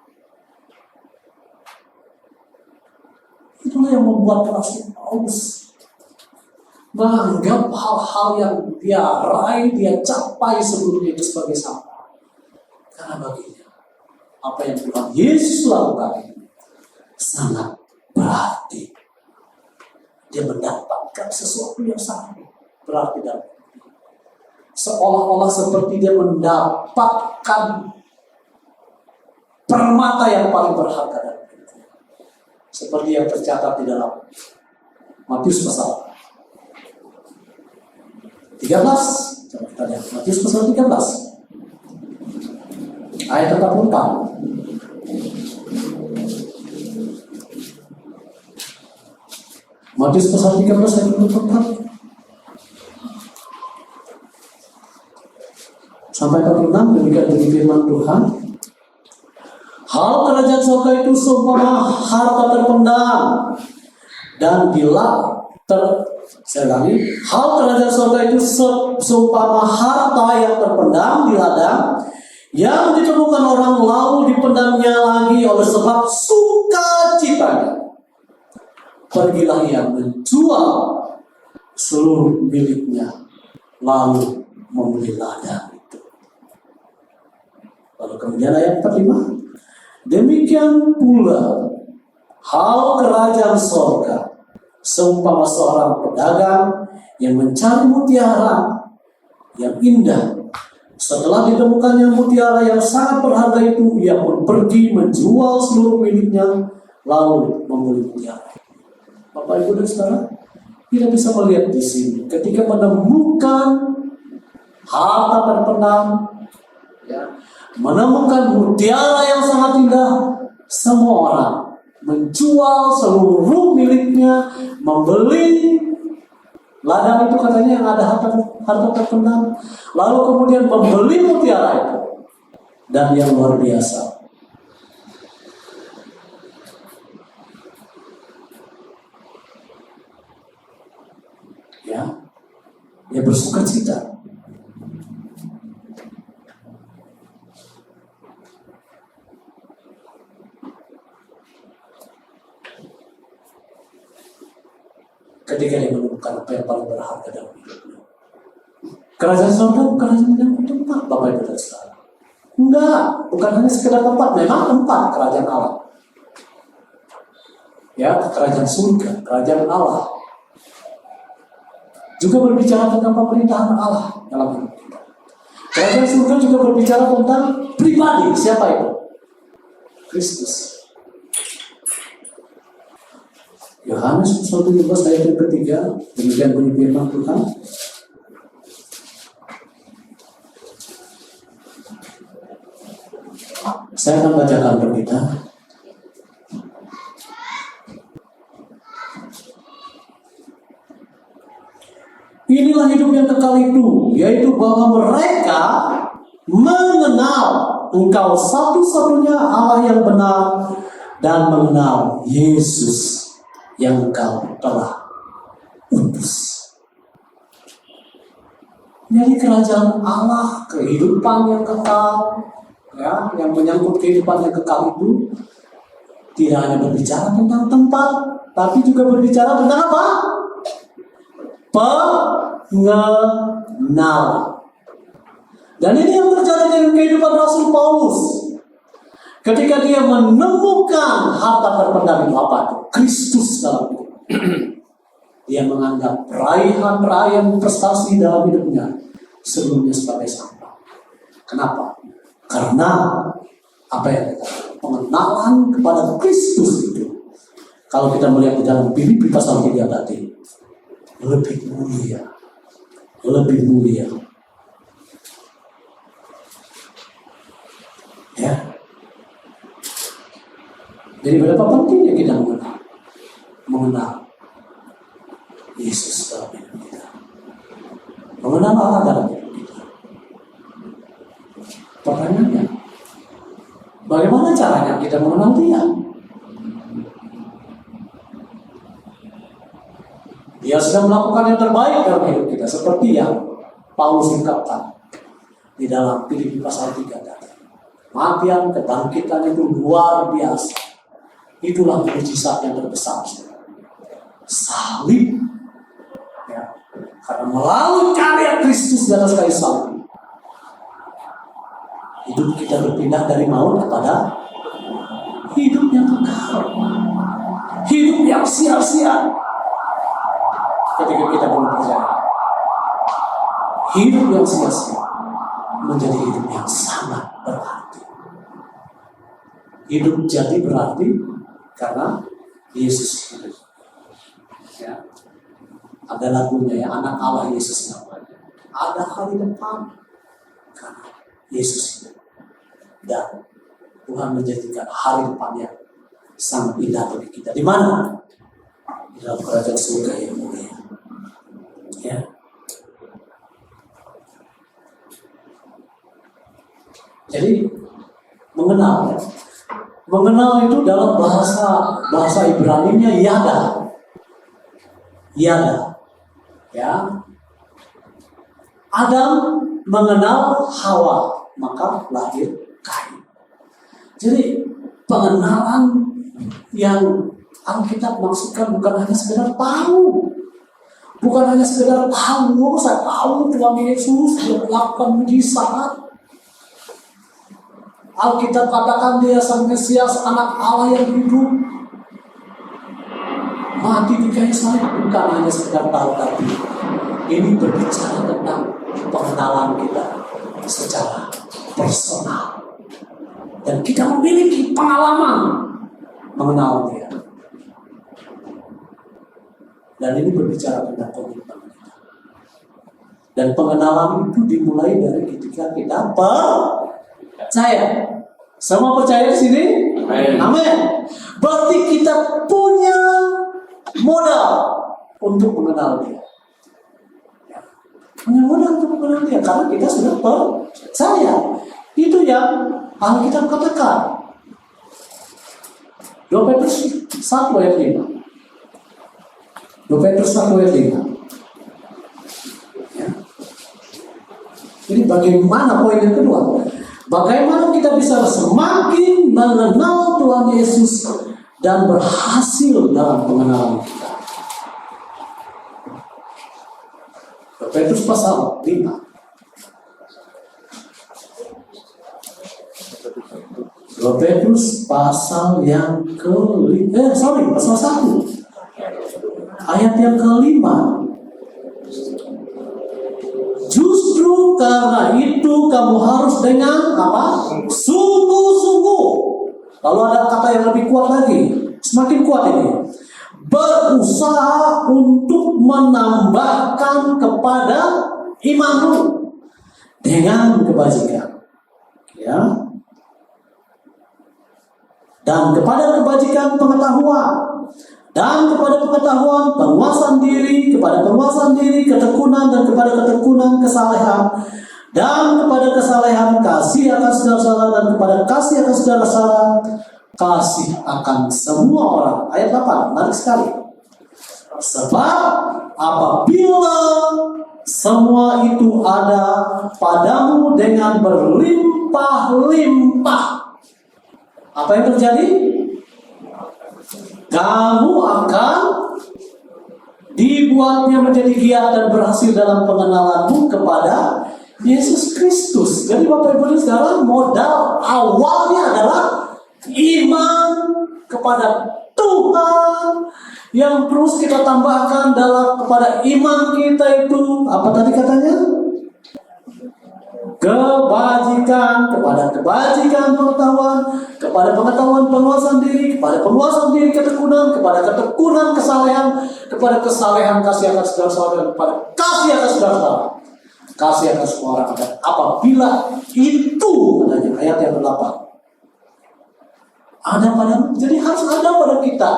Itulah yang membuat Rasul Paulus menganggap hal-hal yang dia raih, dia capai sebelumnya itu sebagai sampah. Karena baginya apa yang Tuhan Yesus lakukan ini sangat berarti. Dia mendapatkan sesuatu yang sangat berarti dalam hidup. Seolah-olah seperti dia mendapatkan permata yang paling berharga dalam hidup. Seperti yang tercatat di dalam Matius pasal 13. Coba kita lihat Matius pasal 13. Ayat 44. Matius pasal 13 ayat 44. sampai 46, demikian bunyi firman Tuhan. Hal kerajaan surga itu seumpama harta terpendam dan saya ulangi, hal kerajaan surga itu seumpama harta yang terpendam di ladang yang ditemukan orang lalu dipendamnya lagi oleh sebab sukacitanya. Pergilah ia menjual seluruh miliknya lalu membeli ladang itu. Lalu kemudian ayat 45, demikian pula hal kerajaan surga seumpama seorang pedagang yang mencari mutiara yang indah. Setelah ditemukannya mutiara yang sangat berharga itu, ia pun pergi menjual seluruh miliknya lalu membeli mutiara. Bapak Ibu dan Saudara, kita bisa melihat di sini ketika menemukan harta terpendam, menemukan mutiara yang sangat indah, semua orang menjual seluruh miliknya, membeli ladang itu katanya yang ada harta terpendam, lalu kemudian membeli mutiara itu. Dan yang luar biasa, dia bersuka cita. Ketika dia menemukan apa yang paling berharga dalam hidupnya. Kerajaan surga bukan hanya menyangkut tempat, Bapak Ibu dan Saudara. Enggak, bukan hanya sekedar tempat, memang tempat kerajaan Allah. Ya, kerajaan surga, kerajaan Allah. Juga berbicara tentang pemerintahan Allah dalam hidup kita. Kerajaan surga juga berbicara tentang pribadi. Siapa itu? Kristus. Yohanes 1:17 ayat yang ketiga, demikian bunyi firman Tuhan. Saya akan bacakan untuk kita. Inilah hidup yang kekal itu, yaitu bahwa mereka mengenal Engkau satu-satunya Allah yang benar dan mengenal Yesus yang Engkau telah utus. Jadi kerajaan Allah, kehidupan yang kekal, yang menyangkut kehidupan yang kekal itu tidak hanya berbicara tentang tempat, tapi juga berbicara tentang apa? Pengenalan. Dan ini yang terjadi dengan kehidupan Rasul Paulus. Ketika dia menemukan harta terpendam itu apa itu? Kristus dalam hidup. Dia menganggap raihan prestasi dalam hidupnya sebelumnya sebagai sampah. Kenapa? Karena apa yang pengenalan kepada Kristus itu. Kalau kita melihat di dalam Filipi pasal 3 tadi, lebih mulia. Ya. Jadi berapa pentingnya kita mengenal Yesus dalam hidup kita, mengenal Allah dalam hidup kita. Pertanyaannya, bagaimana caranya kita mengenal Dia? Dia sudah melakukan yang terbaik dalam hidup kita, seperti yang Paulus ungkapkan di dalam Filipi pasal 3 tadi. Kematian, kebangkitan itu luar biasa. Itulah mukjizat yang terbesar. Salib. Ya. Karena melalui karya Kristus di atas kayu salib, hidup kita berpindah dari maut kepada hidup yang kekal. Hidup yang sia-sia. Ketika kita belum percaya, hidup yang sia-sia menjadi hidup yang sangat berarti. Hidup jadi berarti karena Yesus hidup. Ya. Ada lagunya ya, anak Allah Yesus namanya. Ada hari depan karena Yesus hidup. Dan Tuhan menjadikan hari depan yang sangat indah bagi kita. Di mana? Di dalam kerajaan surga yang mulia. Ya. Jadi mengenal, ya. Mengenal itu dalam bahasa Ibrani-nya yada. Yada. Ya. Adam mengenal Hawa, maka lahir Kain. Jadi pengenalan yang Alkitab maksudkan bukan hanya sekedar tahu. Bukan hanya sekedar tahu, saya tahu Tuhan Yesus dia melakukan mujizat. Alkitab katakan dia sang Mesias, anak Allah yang hidup. Mati di kayu salib bukan hanya sekedar tahu, tapi ini berbicara tentang pengenalan kita secara personal. Dan kita memiliki pengalaman mengenal dia. Dan ini berbicara tentang komitmen kita. Dan pengenalan itu dimulai dari ketika kita percaya. Semua percaya di sini? Amin. Berarti kita punya modal untuk mengenal dia. Punya modal untuk mengenal dia karena kita sudah percaya. Itu yang Alkitab katakan. 2 Petrus 1 ayat 5. 2 Petrus 1 ayat 5. Ya. Jadi bagaimana poin yang kedua? Bagaimana kita bisa semakin mengenal Tuhan Yesus dan berhasil dalam pengenalan kita? 2 Petrus pasal 5. 2 Petrus pasal yang pasal 1. Ayat yang kelima. Justru karena itu kamu harus dengan apa? Sungguh-sungguh. Lalu ada kata yang lebih kuat lagi. Semakin kuat ini. Berusaha untuk menambahkan kepada imanmu dengan kebajikan. Ya. Dan kepada kebajikan pengetahuan. Dan kepada pengetahuan penguasaan diri, kepada penguasaan diri ketekunan, dan kepada ketekunan kesalehan, dan kepada kesalehan kasih akan saudara-saudara, dan kepada kasih akan saudara-saudara kasih akan semua orang. Ayat 8, menarik sekali. Sebab apabila semua itu ada padamu dengan berlimpah-limpah, apa yang terjadi? Kamu akan dibuatnya menjadi giat dan berhasil dalam pengenalanmu kepada Yesus Kristus. Jadi Bapak Ibu Saudara, modal awalnya adalah iman kepada Tuhan, yang terus kita tambahkan dalam kepada iman kita itu apa tadi katanya? Kebajikan, kepada kebajikan pengetahuan, kepada pengetahuan penguasaan diri, kepada penguasaan diri ketekunan, kepada ketekunan kesalehan, kepada kesalehan kasih akan saudara-saudara, kepada kasih akan saudara-saudara, kasih akan semua orang. Dan apabila itu adanya, ayat yang ke-8 ada pada, jadi harus ada pada kita.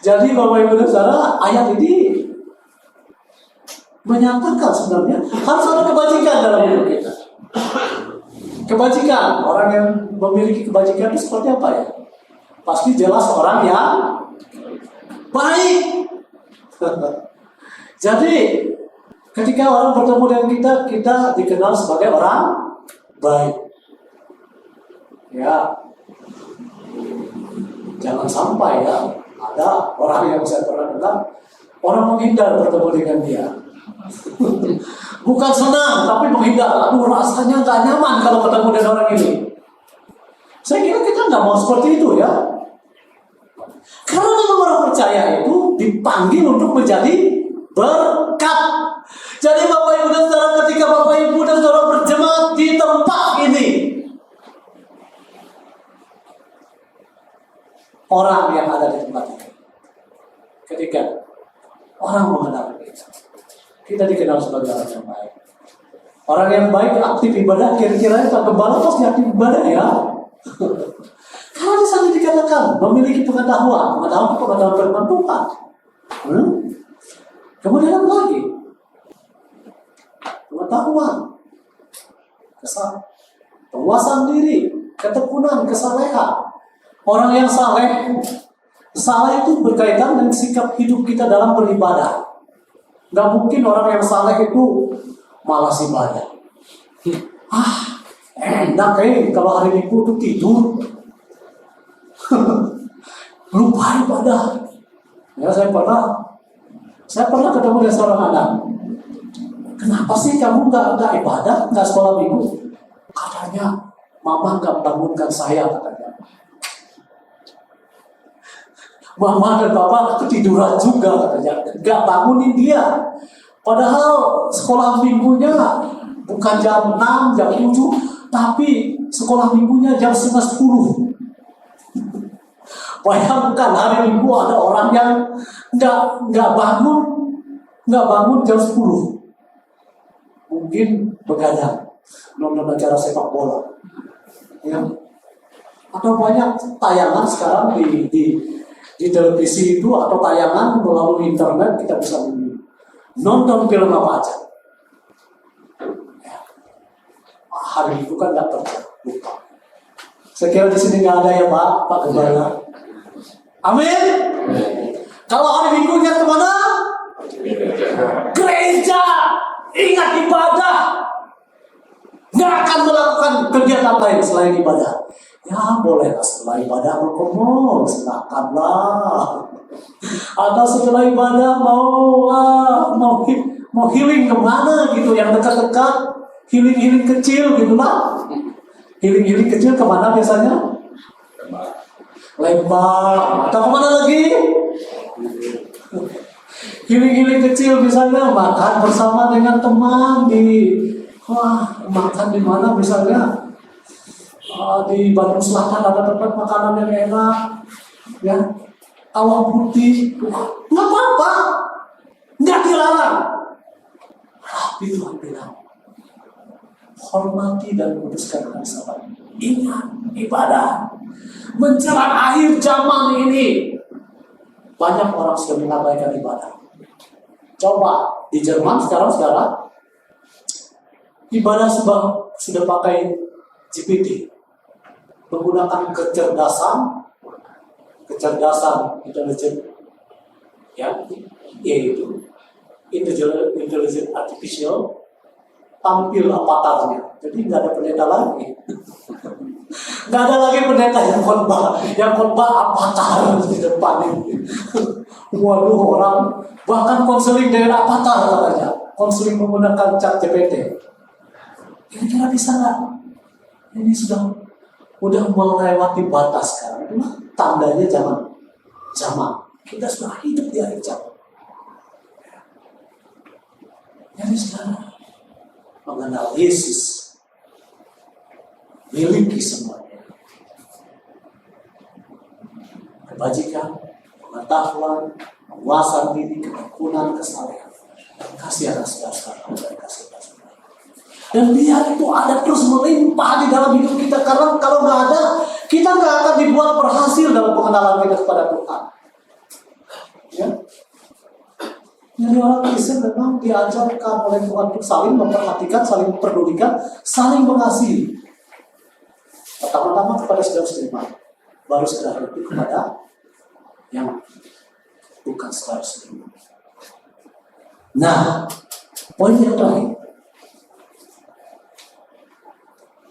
Jadi Bapak Ibu dan Saudara, ayat ini menyatakan sebenarnya harus ada kebajikan dalam hidup kita. Kebajikan, orang yang memiliki kebajikan itu seperti apa ya? Pasti jelas orang yang baik. Jadi ketika orang bertemu dengan kita, kita dikenal sebagai orang baik. Ya, jangan sampai ya ada orang yang saya pernah dengar, orang menghindar bertemu dengan dia. Bukan senang, tapi menghindar. Aduh, rasanya nggak nyaman kalau ketemu dengan orang ini. Saya kira kita nggak mau seperti itu ya. Karena memang orang percaya itu dipanggil untuk menjadi berkat. Jadi Bapak Ibu dan Saudara, ketika Bapak Ibu dan Saudara berjemaat di tempat ini, orang yang ada di tempat ini, ketika orang mengenal kita dikenal sebagai orang yang baik. Orang yang baik aktif ibadah, kira-kira Pak Gembala pasti aktif ibadah ya. Karena di sana dikatakan memiliki pengetahuan firman Tuhan. Kemudian apa lagi? Pengetahuan, penguasaan diri, ketekunan, kesalehan. Orang yang saleh itu berkaitan dengan sikap hidup kita dalam beribadah. Gak mungkin orang yang saleh itu malas ibadah. Enak kalau hari Minggu itu tidur. Lupa ibadah. Ya, saya pernah ketemu dengan seorang anak. Kenapa sih kamu nggak ibadah, nggak sekolah minggu? Katanya, mama nggak bangunkan saya, katanya. Mama dan papa ketiduran juga, katanya. Nggak bangunin dia. Padahal sekolah minggunya bukan jam 6, jam 7, tapi sekolah minggunya jam 9:30. Bayangkan hari Minggu ada orang yang nggak bangun jam 10. Mungkin begadang nonton acara sepak bola, ya. Atau banyak tayangan sekarang di televisi itu, atau tayangan melalui internet kita bisa nonton film apa aja. Ya. Hari Minggu kan nggak kerja, lupa. Saya kira di sini nggak ada ya Pak Gembala. Amin. Kalau hari Minggunya kemana? Gereja. Ingat ibadah. Nggak akan melakukan kegiatan lain selain ibadah. Ya bolehlah setelah ibadah berkomol, silakanlah. Atau setelah ibadah mau healing kemana gitu, yang dekat-dekat, healing kecil gitu lah. Healing kecil kemana biasanya? Lembang. Atau kemana lagi? Healing kecil misalnya makan bersama dengan teman makan di mana misalnya di Bandung Selatan ada tempat makanan yang enak, ya, awal putih, nggak apa-apa, nggak dilarang. Tapi Tuhan bilang, hormati dan kuduskan hari Sabat. Ingat ibadah. Menjelang akhir zaman ini, banyak orang sudah mengabaikan ibadah. Coba di Jerman sekarang ibadah sudah pakai GPT, menggunakan kecerdasan intelijen, ya, yaitu intelligent artificial, tampil avatarnya. Jadi nggak ada pendeta lagi. Nggak ada lagi pendeta yang khotbah avatar di depan ini. Waduh, orang bahkan konseling dengan avatar katanya, konseling menggunakan ChatGPT. Kira-kira bisa nggak? Ini udah melewati batas sekarang. Itulah tandanya zaman. Kita sudah hidup di akhir zaman. Jadi sekarang mengenal Yesus, miliki semuanya. Kebajikan, pengetahuan, penguasaan diri, ketekunan, kesalehan. Kasih anak saudara dan kasih anak saudara. Dan biar itu ada terus melimpah di dalam hidup kita. Karena kalau nggak ada, kita nggak akan dibuat berhasil dalam pengenalan kita kepada Tuhan. Ya. Jadi orang Kristen memang diajarkan oleh Tuhan untuk saling memperhatikan, saling memperdulikan, saling mengasihi. Pertama-tama kepada saudara-saudara, baru setelah itu kepada yang bukan saudara-saudara. Nah, poin yang terakhir,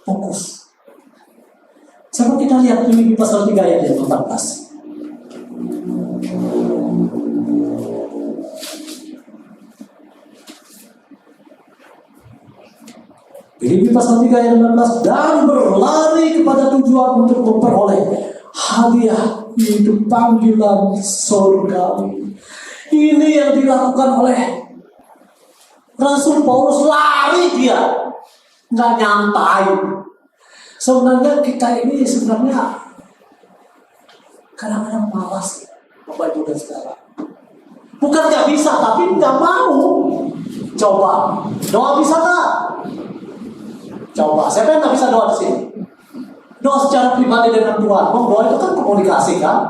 fokus. Coba kita lihat Filipi pasal 3 ayat 14. Filipi pasal 3 ayat 16, dan berlari kepada tujuan untuk memperoleh hadiah, yaitu panggilan surgawi. Ini yang dilakukan oleh Rasul Paulus, lari dia, nggak nyantai. Sebenarnya kita ini kadang-kadang malas, Bapak Ibu dan Saudara. Bukan nggak bisa, tapi nggak mau. Coba, doa bisa nggak? Coba, siapa yang nggak bisa doa di sini? Doa secara pribadi dengan Tuhan. Doa itu kan komunikasi kan?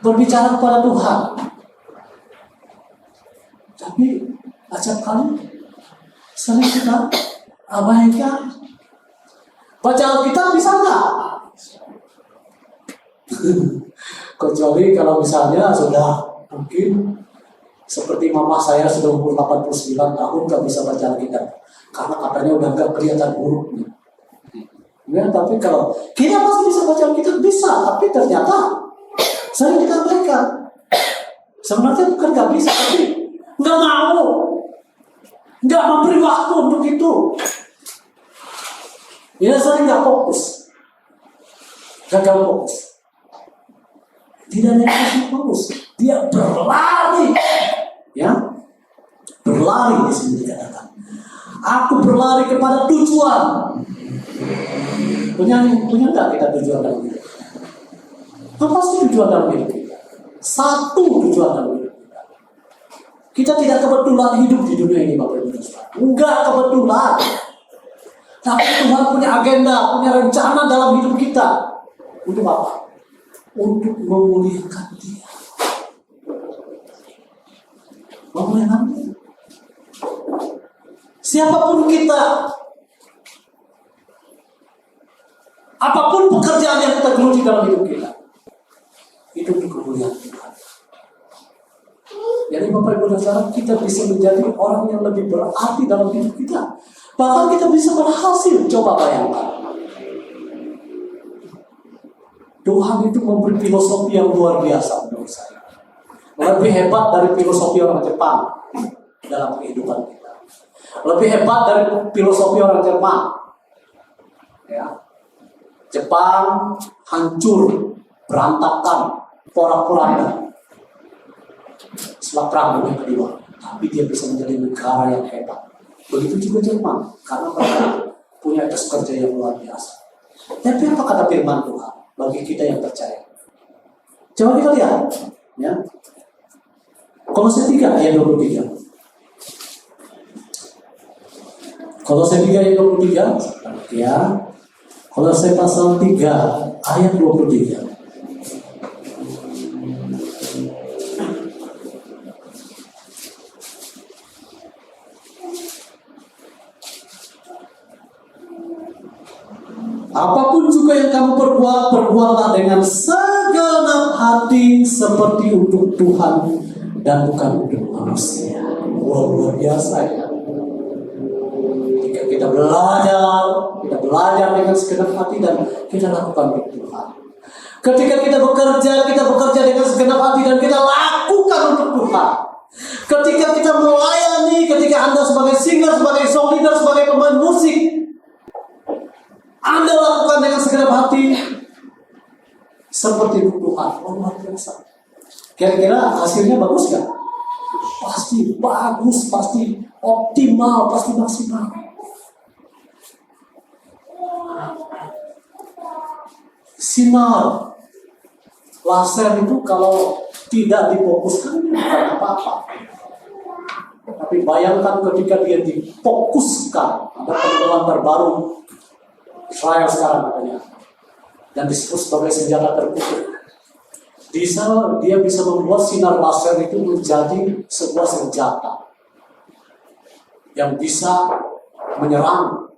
Berbicara kepada Tuhan. Tapi acap kali sering kita abaikan. Baca Alkitab bisa nggak? Kecuali kalau misalnya sudah mungkin seperti mama saya sudah umur 89 tahun nggak bisa baca Alkitab karena katanya udah nggak kelihatan buruknya. Ya, tapi kalau kita masih bisa baca Alkitab bisa, tapi ternyata sering kita abaikan. Sebenarnya bukan nggak bisa, tapi nggak mau, nggak memberi waktu untuk itu. Ya sering nggak fokus, gagal fokus. Tidak ada yang fokus, dia berlari, ya, berlari di sini dikatakan. Aku berlari kepada tujuan. Punya nggak kita tujuan dalam hidup? Apa sih tujuan dalam hidup kita? Satu tujuan dalam hidup kita. Kita tidak kebetulan hidup di dunia ini, Bapak Ibu Saudara. Enggak kebetulan. Tapi Tuhan punya agenda, punya rencana dalam hidup kita. Untuk apa? Untuk memuliakan Dia. Memuliakan Dia. Siapapun kita, apapun pekerjaan yang kita geluti dalam hidup kita, itu untuk kemuliaan Tuhan. Jadi Bapak Ibu dan Saudara, kita bisa menjadi orang yang lebih berarti dalam hidup kita. Bahkan kita bisa berhasil. Coba bayangkan, Tuhan itu memberi filosofi yang luar biasa menurut saya. Lebih hebat dari filosofi orang Jepang dalam kehidupan kita. Lebih hebat dari filosofi orang Jerman. Ya. Jepang hancur, berantakan, porak-poranda setelah perang dunia kedua. Tapi dia bisa menjadi negara yang hebat. Begitu juga Jerman, karena mereka punya etos kerja yang luar biasa. Tapi apa kata firman Tuhan bagi kita yang percaya? Coba kita lihat, ya. Kolose 3 ayat 23. Kolose 3 ayat 23, ya. Kolose pasal 3 ayat 23. Apapun juga yang kamu perbuat, perbuatlah dengan segenap hati seperti untuk Tuhan dan bukan untuk manusia. Wah, luar biasa ya. Jika kita belajar dengan segenap hati dan kita lakukan untuk Tuhan. Ketika kita bekerja dengan segenap hati dan kita lakukan untuk Tuhan. Ketika kita melayani, ketika Anda sebagai singer, sebagai song leader, sebagai pemain musik, Anda lakukan dengan segenap hati seperti Tuhan. Luar biasa. Kira-kira hasilnya bagus gak? Pasti bagus, pasti optimal, pasti maksimal. Sinar laser itu kalau tidak difokuskan bukan apa-apa. Tapi bayangkan ketika dia difokuskan, ada pengembangan terbaru Israel sekarang katanya, dan disebut sebagai senjata terkutuk. Dia bisa membuat sinar laser itu menjadi sebuah senjata yang bisa menyerang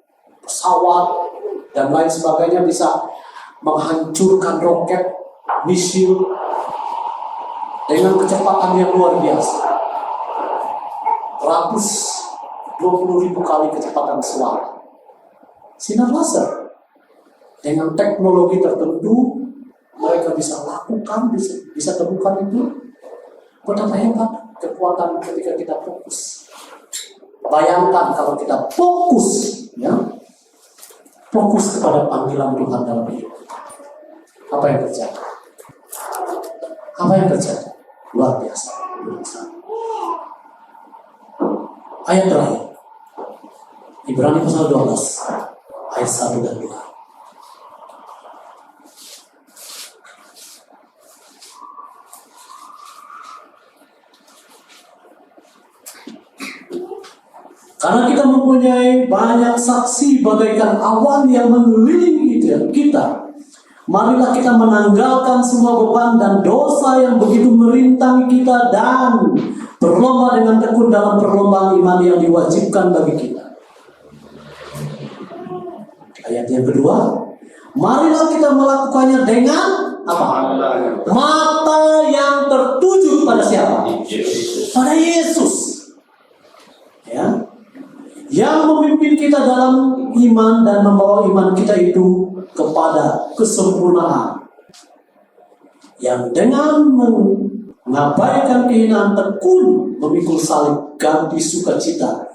pesawat dan lain sebagainya, bisa menghancurkan roket, misil dengan kecepatan yang luar biasa. 120.000 kali kecepatan suara. Sinar laser dengan teknologi tertentu mereka bisa lakukan, bisa temukan itu. Betapa hebat kekuatan ketika kita fokus. Bayangkan kalau kita fokus, ya, fokus kepada panggilan Tuhan dalam hidup kita. Apa yang terjadi? Apa yang terjadi? Luar biasa. Ayat terakhir, Ibrani pasal 12, ayat 1 dan 2. Karena kita mempunyai banyak saksi bagaikan awan yang mengelilingi kita, marilah kita menanggalkan semua beban dan dosa yang begitu merintangi kita dan berlomba dengan tekun dalam perlombaan iman yang diwajibkan bagi kita. Ayat yang kedua, marilah kita melakukannya dengan apa? Mata yang tertuju pada siapa? Pada Yesus. Ya. Yang memimpin kita dalam iman dan membawa iman kita itu kepada kesempurnaan. Yang dengan mengabaikan kehinaan tekun memikul salib ganti sukacita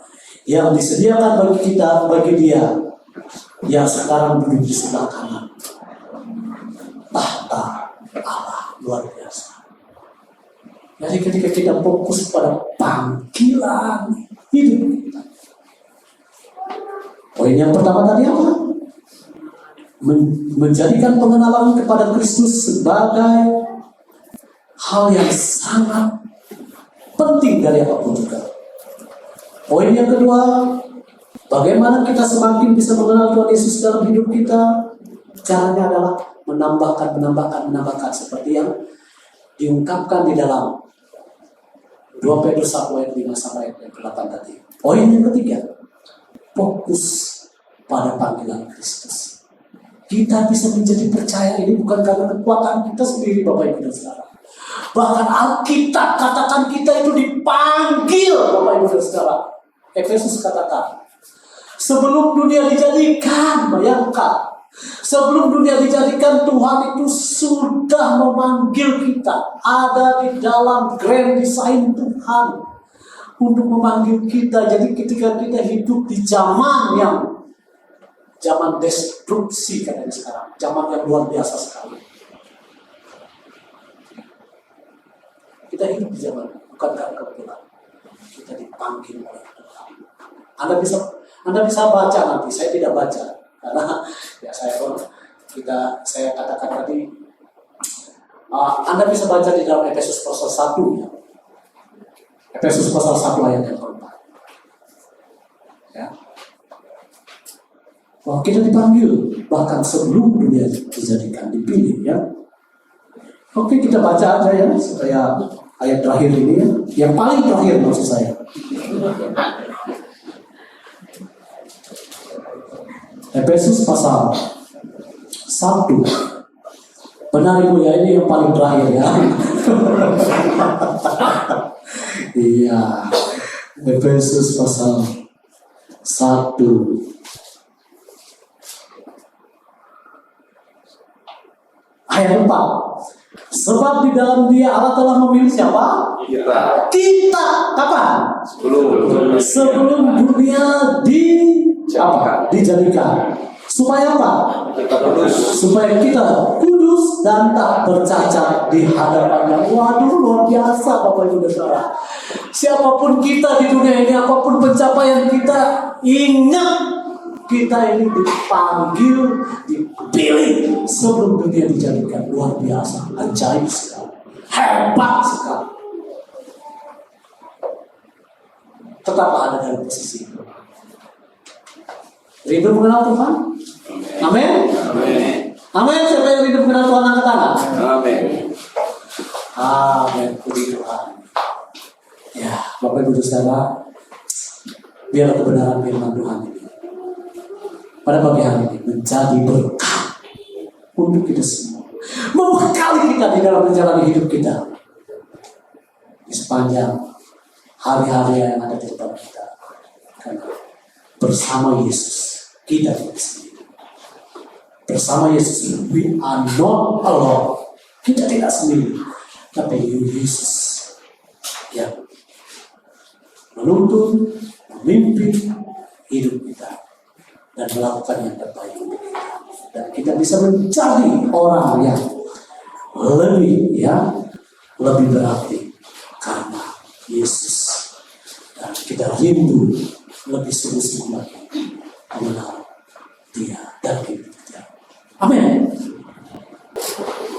yang disediakan bagi kita, bagi dia yang sekarang duduk di sebelah kanan tahta Allah. Luar biasa. Jadi ketika kita fokus pada panggilan hidup kita, poin yang pertama tadi apa? Menjadikan pengenalan kepada Kristus sebagai hal yang sangat penting dari apapun juga. Poin yang kedua, bagaimana kita semakin bisa mengenal Tuhan Yesus dalam hidup kita? Caranya adalah menambahkan seperti yang diungkapkan di dalam 2 Petrus 1 ayat 5 sampai ayat 8 tadi. Poin yang ketiga, fokus pada panggilan Kristus. Kita bisa menjadi percaya ini bukan karena kekuatan kita sendiri, Bapak Ibu dan Saudara. Bahkan Alkitab katakan kita itu dipanggil, Bapak Ibu dan Saudara. Efesus katakan, sebelum dunia dijadikan, bayangkan, sebelum dunia dijadikan, Tuhan itu sudah memanggil kita. Ada di dalam grand design Tuhan untuk memanggil kita. Jadi ketika kita hidup di zaman destruksi katanya sekarang, zaman yang luar biasa sekali. Kita hidup di zaman bukan karena kebetulan, kita dipanggil oleh Tuhan. Anda bisa baca nanti, saya tidak baca karena ya saya katakan tadi, Anda bisa baca di dalam Efesus pasal 1 ya. Efesus pasal 1 ayat yang keempat. Ya. Bahwa kita dipanggil bahkan sebelum dunia dijadikan, dipilih ya. Oke, kita baca aja ya supaya ayat terakhir ini ya, yang paling terakhir maksud saya. Efesus pasal 1. Benar Ibu ya, ini yang paling terakhir ya. Iya. Efesus pasal 1. Ayat 4. Sebab di dalam dia Allah telah memilih siapa? Kita. Kapan? Sebelum dunia dijadikan. Supaya apa? Supaya kita kudus dan tak bercacat di hadapannya. Waduh, luar biasa Bapak Ibu dan Saudara. Siapapun kita di dunia ini, apapun pencapaian kita, ingat kita ini dipanggil, dipilih sebelum dunia dijadikan. Luar biasa, ajaib sekali, hebat sekali. Tetaplah ada dalam posisi itu. Rindu mengenal Tuhan? Amin. Amin. Siapa yang rindu mengenal Tuhan angkat tangan? Amin. Amin. Puji Tuhan. Ya, Bapak Ibu Saudara, biar kebenaran firman Tuhan ini pada pagi hari ini menjadi berkah untuk kita semua, membekali kita di dalam menjalani hidup kita di sepanjang hari-hari yang ada di depan kita. Karena bersama Yesus kita tidak sendiri. Bersama Yesus, we are not alone. Kita tidak sendiri, tapi Yesus yang menuntun, memimpin hidup kita dan melakukan yang terbaik untuk kita. Dan kita bisa menjadi orang yang lebih berarti karena Yesus. Dan kita rindu lebih sungguh-sungguh lagi mengenal Dia dan hidup kita. Amin.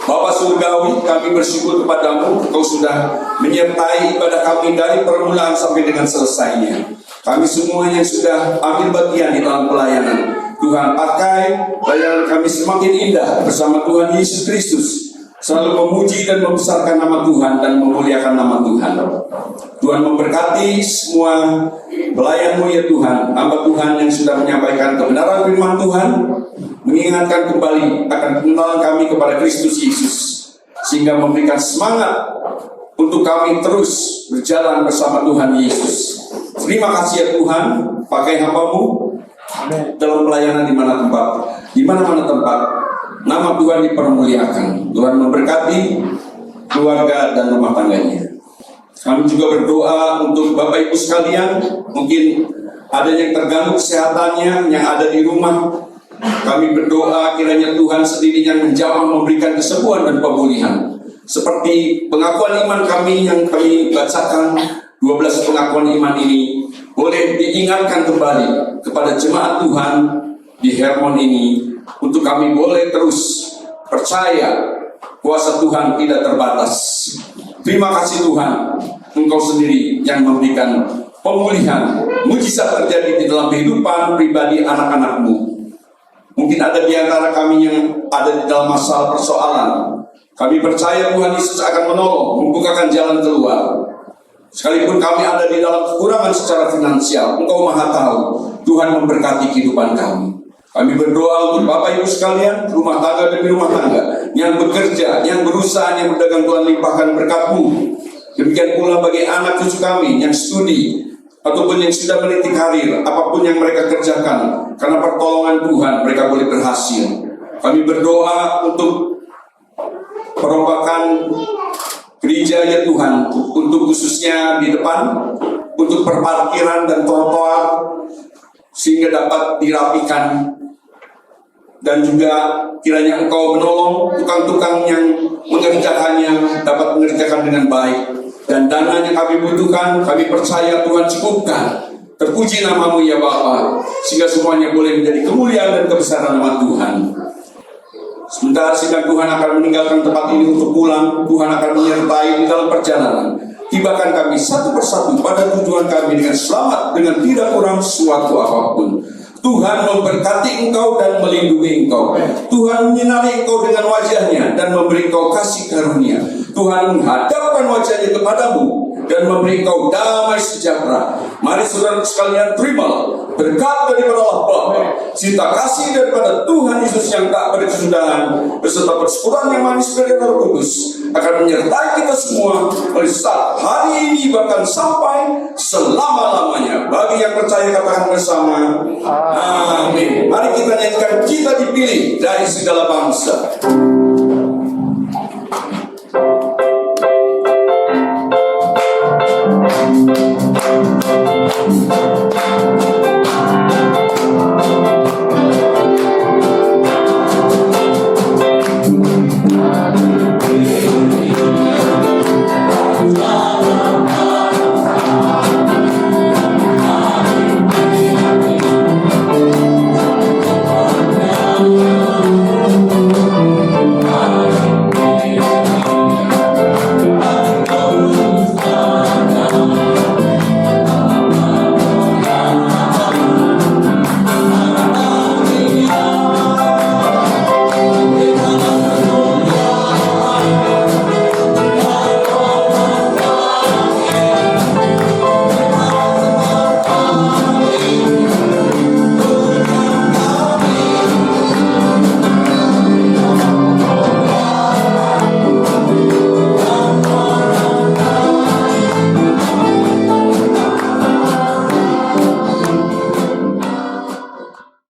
Bapa Surgawi, kami bersyukur kepadamu, Engkau sudah menyertai ibadah kami dari permulaan sampai dengan selesainya. Kami semua yang sudah ambil bagian di dalam pelayanan, Tuhan pakai pelayanan kami semakin indah bersama Tuhan Yesus Kristus, selalu memuji dan membesarkan nama Tuhan dan memuliakan nama Tuhan. Tuhan memberkati semua pelayan-Mu ya Tuhan, hamba Tuhan yang sudah menyampaikan kebenaran kebenaran firman Tuhan, mengingatkan kembali akan pengenalan kami kepada Kristus Yesus, sehingga memberikan semangat untuk kami terus berjalan bersama Tuhan Yesus. Terima kasih ya Tuhan, pakai hamba-Mu dalam pelayanan di mana-mana tempat, nama Tuhan dipermuliakan. Tuhan memberkati keluarga dan rumah tangganya. Kami juga berdoa untuk Bapak Ibu sekalian, mungkin ada yang terganggu kesehatannya, yang ada di rumah. Kami berdoa kiranya Tuhan sendiri yang menjawab, memberikan kesembuhan dan pemulihan. Seperti pengakuan iman kami yang kami bacakan, 12 pengakuan iman ini boleh diingatkan kembali kepada jemaat Tuhan di Hermon ini, untuk kami boleh terus percaya kuasa Tuhan tidak terbatas. Terima kasih Tuhan, Engkau sendiri yang memberikan pemulihan, mujizat terjadi di dalam kehidupan pribadi anak-anak-Mu. Mungkin ada di antara kami yang ada di dalam masalah persoalan. Kami percaya Tuhan Yesus akan menolong, membukakan jalan keluar. Sekalipun kami ada di dalam kekurangan secara finansial, Engkau Maha Tahu. Tuhan memberkati kehidupan kami. Kami berdoa untuk Bapak Ibu sekalian, rumah tangga demi rumah tangga, yang bekerja, yang berusaha, yang berdagang, Tuhan limpahkan berkat-Mu. Demikian pula bagi anak cucu kami yang studi ataupun yang sudah meniti karir, apapun yang mereka kerjakan, karena pertolongan Tuhan mereka boleh berhasil. Kami berdoa untuk perombakan gereja ya Tuhan, untuk khususnya di depan, untuk perparkiran dan trotoar, sehingga dapat dirapikan. Dan juga kiranya Engkau menolong tukang-tukang yang mengerjakannya dapat mengerjakan dengan baik. Dan dana yang kami butuhkan, kami percaya Tuhan cukupkan. Terpuji nama-Mu ya Bapa, sehingga semuanya boleh menjadi kemuliaan dan kebesaran nama Tuhan. Sementara sidang Tuhan akan meninggalkan tempat ini untuk pulang, Tuhan akan menyertai di dalam perjalanan. Tibakan kami satu persatu pada tujuan kami dengan selamat, dengan tidak kurang suatu apapun. Tuhan memberkati Engkau dan melindungi Engkau. Tuhan menyinari Engkau dengan wajah-Nya dan memberi Engkau kasih karunia. Tuhan menghadapkan wajah-Nya kepadamu dan memberi Engkau damai sejahtera. Mari saudara sekalian, terimalah berkat daripada Allah Bapa, cinta kasih daripada Tuhan Yesus yang tak berkesudahan, beserta persekutuan yang manis dari Roh Kudus akan menyertai kita semua mulai saat hari ini bahkan sampai selama-lamanya. Bagi yang percaya katakan bersama, amin. Mari kita nyanyikan Kita Dipilih dari Segala Bangsa.